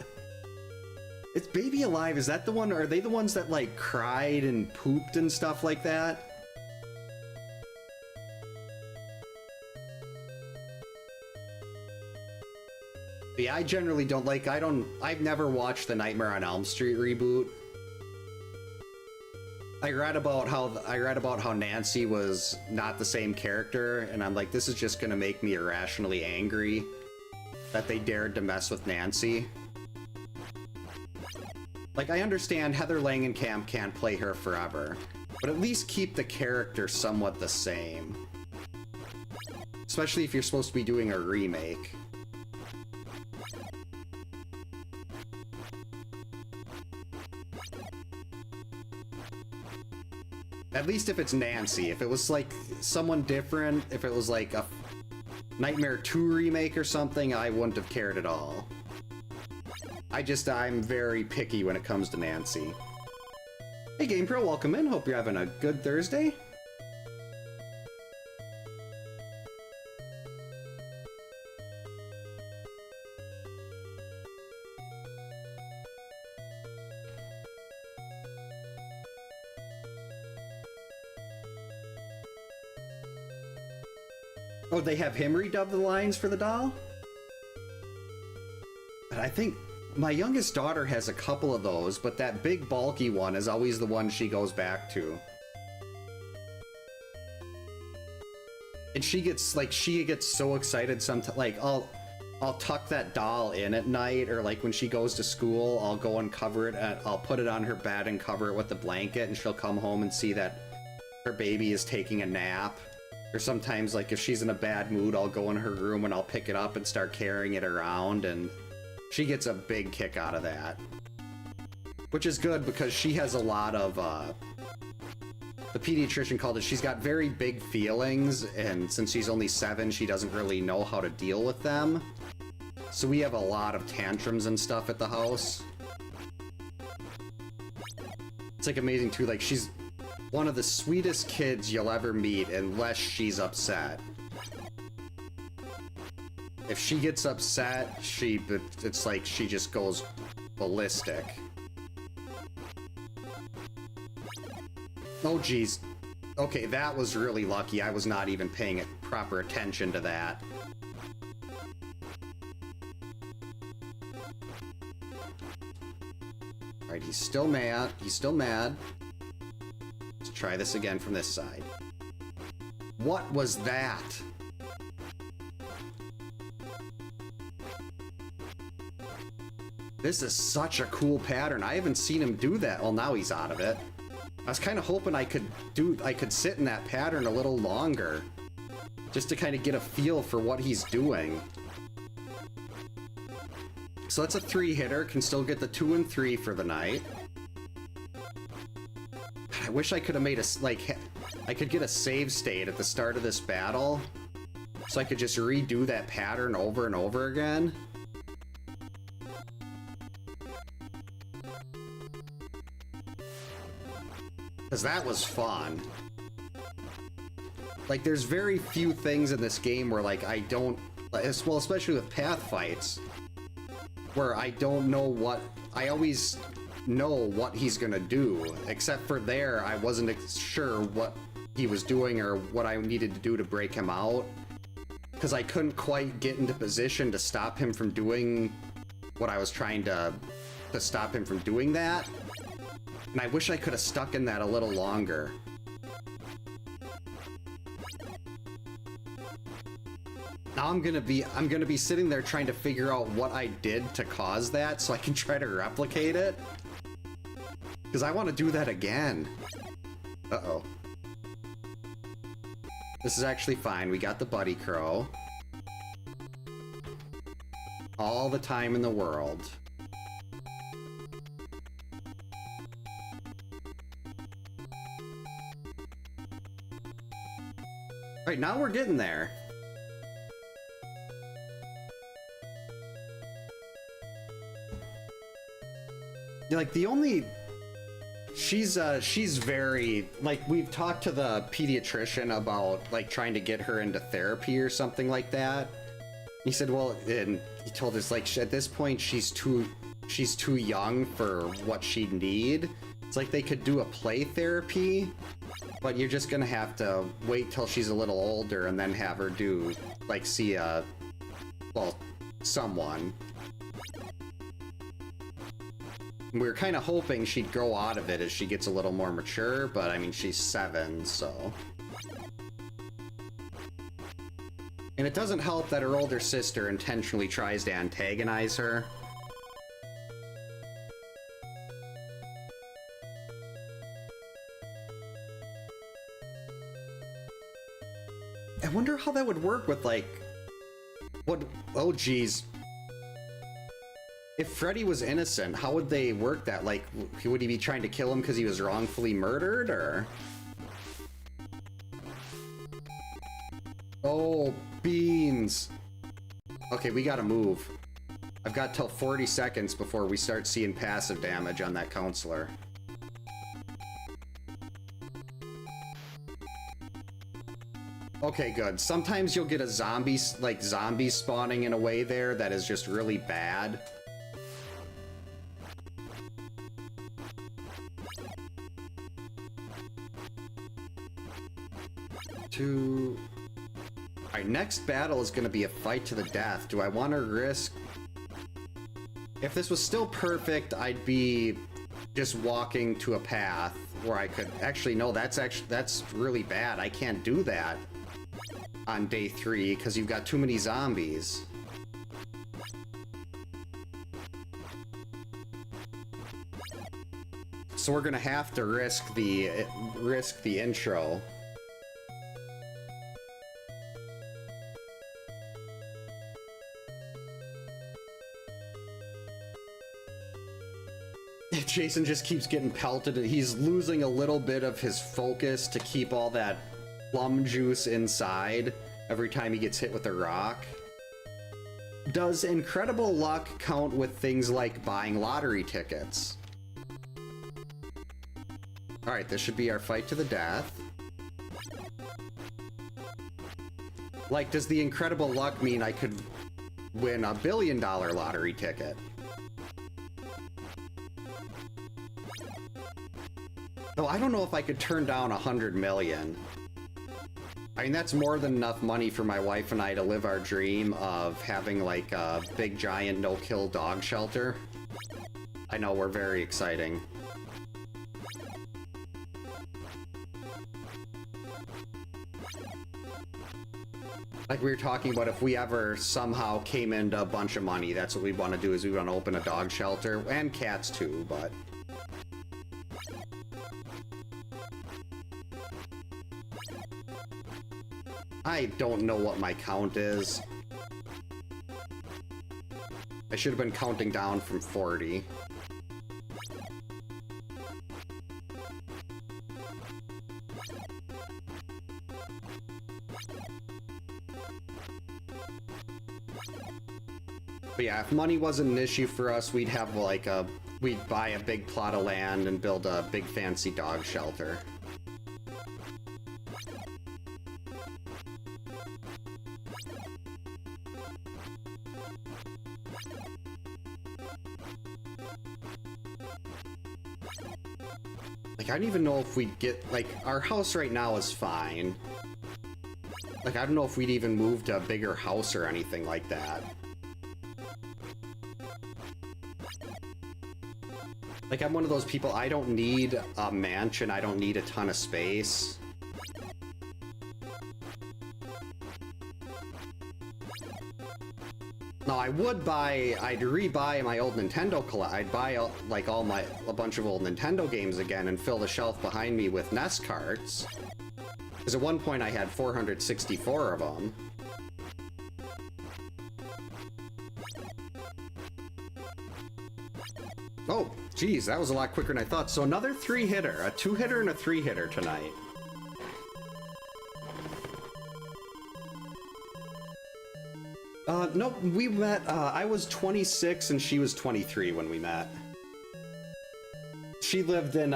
It's Baby Alive, is that the one? Are they the ones that like cried and pooped and stuff like that? Yeah, I generally don't like, I've never watched the Nightmare on Elm Street reboot. I read about how Nancy was not the same character, and I'm like, this is just gonna make me irrationally angry that they dared to mess with Nancy. Like, I understand Heather Langenkamp can't play her forever, but at least keep the character somewhat the same. Especially if you're supposed to be doing a remake. At least if it's Nancy. If it was like someone different, if it was like a Nightmare 2 remake or something, I wouldn't have cared at all. I'm very picky when it comes to Nancy. Hey GamePro, welcome in. Hope you're having a good Thursday. Oh, they have him redub the lines for the doll? But I think my youngest daughter has a couple of those, but that big bulky one is always the one she goes back to. And she gets so excited sometimes, like I'll tuck that doll in at night, or like when she goes to school, I'll go and cover it, I'll put it on her bed and cover it with the blanket, and she'll come home and see that her baby is taking a nap. Or sometimes, like, if she's in a bad mood, I'll go in her room and I'll pick it up and start carrying it around, and she gets a big kick out of that. Which is good, because she has a lot of, the pediatrician called it, she's got very big feelings, and since she's only 7, she doesn't really know how to deal with them. So we have a lot of tantrums and stuff at the house. It's, like, amazing, too, like, she's one of the sweetest kids you'll ever meet unless she's upset. If she gets upset, it's like she just goes ballistic. Oh geez. Okay, that was really lucky. I was not even paying proper attention to that. Alright, he's still mad. He's still mad. Let's try this again from this side. What was that? This is such a cool pattern. I haven't seen him do that. Well, now he's out of it. I was kind of hoping I could sit in that pattern a little longer, just to kind of get a feel for what he's doing. So that's a 3-hitter, can still get the 2 and 3 for the night. I wish I could have made I could get a save state at the start of this battle, so I could just redo that pattern over and over again. Because that was fun. Like, there's very few things in this game where, like, I don't... Well, especially with path fights, where I don't know what... I always know what he's gonna do, except for there, I wasn't sure what he was doing or what I needed to do to break him out, because I couldn't quite get into position to stop him from doing what I was trying to stop him from doing that. And I wish I could have stuck in that a little longer. Now I'm gonna be sitting there trying to figure out what I did to cause that so I can try to replicate it. Because I want to do that again. Uh-oh. This is actually fine. We got the Buddy Crow. All the time in the world. Alright, now we're getting there. Like, the only... She's very... Like, we've talked to the pediatrician about, like, trying to get her into therapy or something like that. He said, well, and he told us, like, at this point, she's too young for what she'd need. It's like they could do a play therapy, but you're just gonna have to wait till she's a little older and then have her do, like, see a... well, someone. We were kind of hoping she'd grow out of it as she gets a little more mature, but I mean, she's 7, so... And it doesn't help that her older sister intentionally tries to antagonize her. I wonder how that would work with, like... What... Oh, geez. If Freddy was innocent, how would they work that? Like, would he be trying to kill him because he was wrongfully murdered, or...? Oh, beans. Okay, we gotta move. I've got till 40 seconds before we start seeing passive damage on that counselor. Okay, good. Sometimes you'll get a zombie, like zombies spawning in a way there that is just really bad. Alright, next battle is going to be a fight to the death. Do I want to risk... If this was still perfect, I'd be just walking to a path where I could... Actually, no, that's really bad. I can't do that on day 3 because you've got too many zombies. So we're going to have to risk the intro. Jason just keeps getting pelted, and he's losing a little bit of his focus to keep all that plum juice inside every time he gets hit with a rock. Does incredible luck count with things like buying lottery tickets? Alright, this should be our fight to the death. Like, does the incredible luck mean I could win $1 billion lottery ticket? Though I don't know if I could turn down 100 million. I mean, that's more than enough money for my wife and I to live our dream of having, like, a big, giant, no-kill dog shelter. I know, we're very exciting. Like we were talking about, if we ever somehow came into a bunch of money, that's what we want to do, is we want to open a dog shelter. And cats, too, but... I don't know what my count is. I should have been counting down from 40. But yeah, if money wasn't an issue for us, we'd have like we'd buy a big plot of land and build a big fancy dog shelter. Like, I don't even know if we'd get, like, our house right now is fine. Like, I don't know if we'd even move to a bigger house or anything like that. Like, I'm one of those people, I don't need a mansion, I don't need a ton of space. No, I'd rebuy my old Nintendo I'd buy, like, a bunch of old Nintendo games again and fill the shelf behind me with NES carts. Because at one point I had 464 of them. Oh, geez, that was a lot quicker than I thought. So another 3-hitter, a 2-hitter and a 3-hitter tonight. Nope, we met, I was 26 and she was 23 when we met. She lived on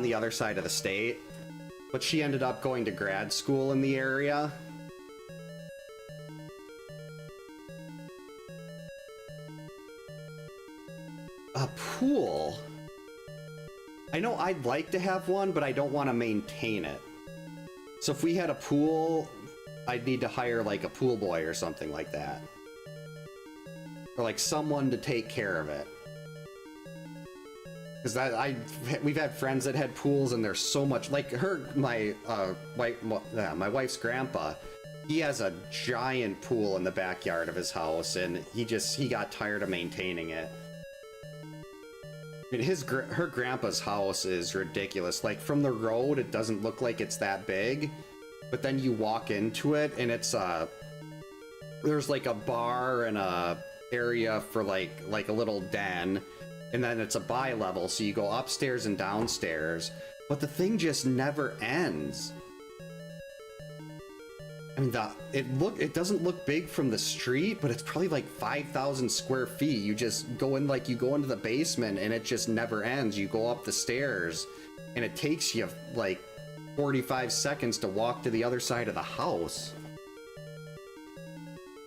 the other side of the state, but she ended up going to grad school in the area. A pool? I know I'd like to have one, but I don't want to maintain it. So if we had a pool, I'd need to hire, like, a pool boy or something like that. Or, like, someone to take care of it. Because we've had friends that had pools, and there's so much... Like, my wife's grandpa, he has a giant pool in the backyard of his house, and he got tired of maintaining it. I mean, her grandpa's house is ridiculous. Like, from the road, it doesn't look like it's that big. But then you walk into it, and it's, there's, like, a bar and a area for, like a little den, and then it's a bi-level, so you go upstairs and downstairs, but the thing just never ends. I mean, it doesn't look big from the street, but it's probably like 5,000 square feet. You just go in, like, you go into the basement and it just never ends. You go up the stairs and it takes you like 45 seconds to walk to the other side of the house.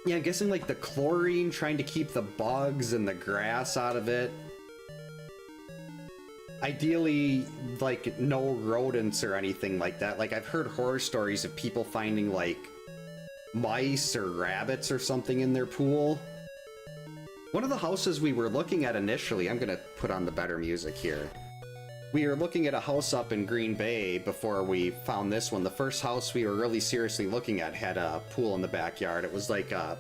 Yeah, I'm guessing like the chlorine, trying to keep the bugs and the grass out of it. Ideally, like, no rodents or anything like that. Like, I've heard horror stories of people finding like mice or rabbits or something in their pool. One of the houses we were looking at initially, I'm gonna put on the better music here. We were looking at a house up in Green Bay before we found this one. The first house we were really seriously looking at had a pool in the backyard. It was like a...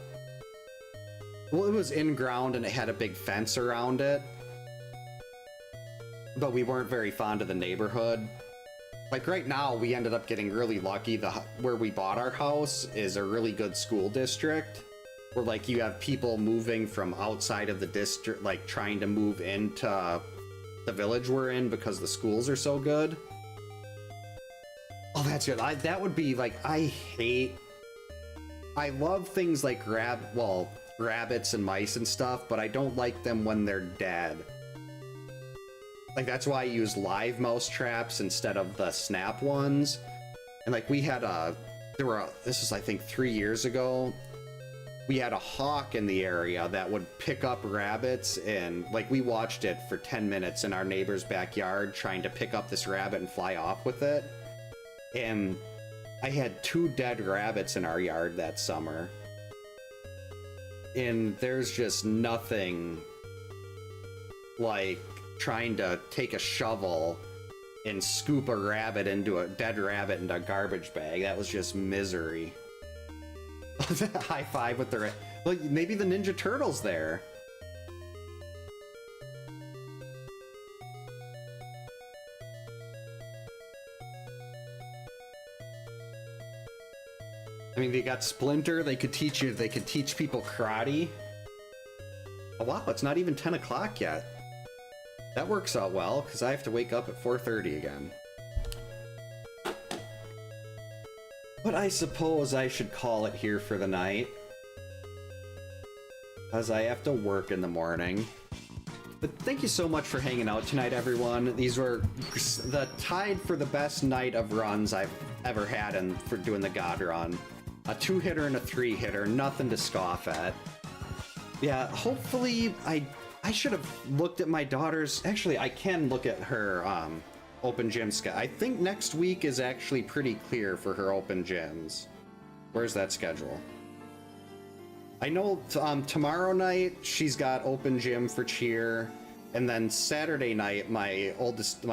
well, it was in ground and it had a big fence around it. But we weren't very fond of the neighborhood. Like right now, we ended up getting really lucky. Where we bought our house is a really good school district. Where like you have people moving from outside of the district, like trying to move into the village we're in because the schools are so good. Oh, that's good. That would be like, I love things like rabbits and mice and stuff, but I don't like them when they're dead. Like, that's why I use live mouse traps instead of the snap ones. And like, we had this was I think 3 years ago, we had a hawk in the area that would pick up rabbits, and like, we watched it for 10 minutes in our neighbor's backyard trying to pick up this rabbit and fly off with it. And I had 2 dead rabbits in our yard that summer. And there's just nothing like trying to take a shovel and scoop a dead rabbit into a garbage bag. That was just misery. High five with the... well, maybe the Ninja Turtle's there. I mean, they got Splinter. They could teach people karate. Oh wow, it's not even 10 o'clock yet. That works out well, because I have to wake up at 4:30 again. But I suppose I should call it here for the night, as I have to work in the morning. But thank you so much for hanging out tonight, everyone. These were tied for the best night of runs I've ever had for doing the God Run. A 2-hitter and a 3-hitter, nothing to scoff at. Yeah, hopefully I should have looked at my daughter's... actually, I can look at her open gym schedule. I think next week is actually pretty clear for her open gyms. Where's that schedule? I know tomorrow night she's got open gym for cheer, and then Saturday night my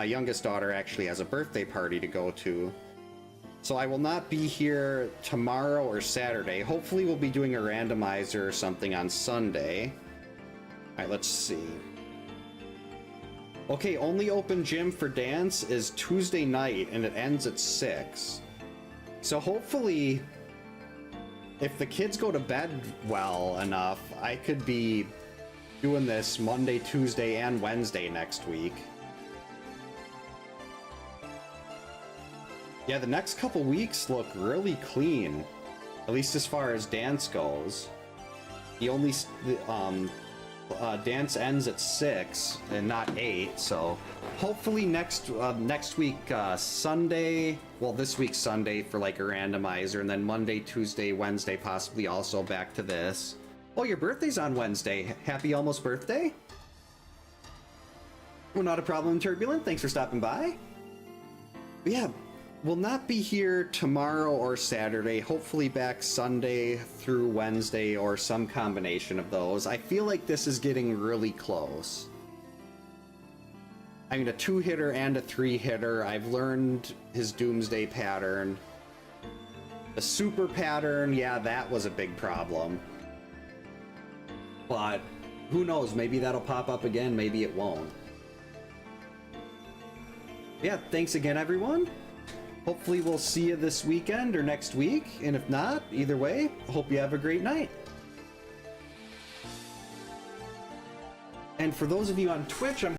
youngest daughter actually has a birthday party to go to. So I will not be here tomorrow or Saturday. Hopefully we'll be doing a randomizer or something on Sunday. Alright, let's see. Okay, only open gym for dance is Tuesday night, and it ends at 6. So hopefully, if the kids go to bed well enough, I could be doing this Monday, Tuesday, and Wednesday next week. Yeah, the next couple weeks look really clean, at least as far as dance goes. Dance ends at 6 and not 8, so hopefully next week Sunday, well, this week Sunday for like a randomizer, and then Monday, Tuesday, Wednesday possibly also back to this. Oh, your birthday's on Wednesday. Happy almost birthday. Well, not a problem, Turbulent. Thanks for stopping by. But yeah, we'll not be here tomorrow or Saturday. Hopefully back Sunday through Wednesday or some combination of those. I feel like this is getting really close. I mean, a 2-hitter and a 3-hitter. I've learned his doomsday pattern. The super pattern, yeah, that was a big problem. But who knows? Maybe that'll pop up again. Maybe it won't. Yeah, thanks again, everyone. Hopefully we'll see you this weekend or next week, and if not, either way, hope you have a great night. And for those of you on Twitch, I'm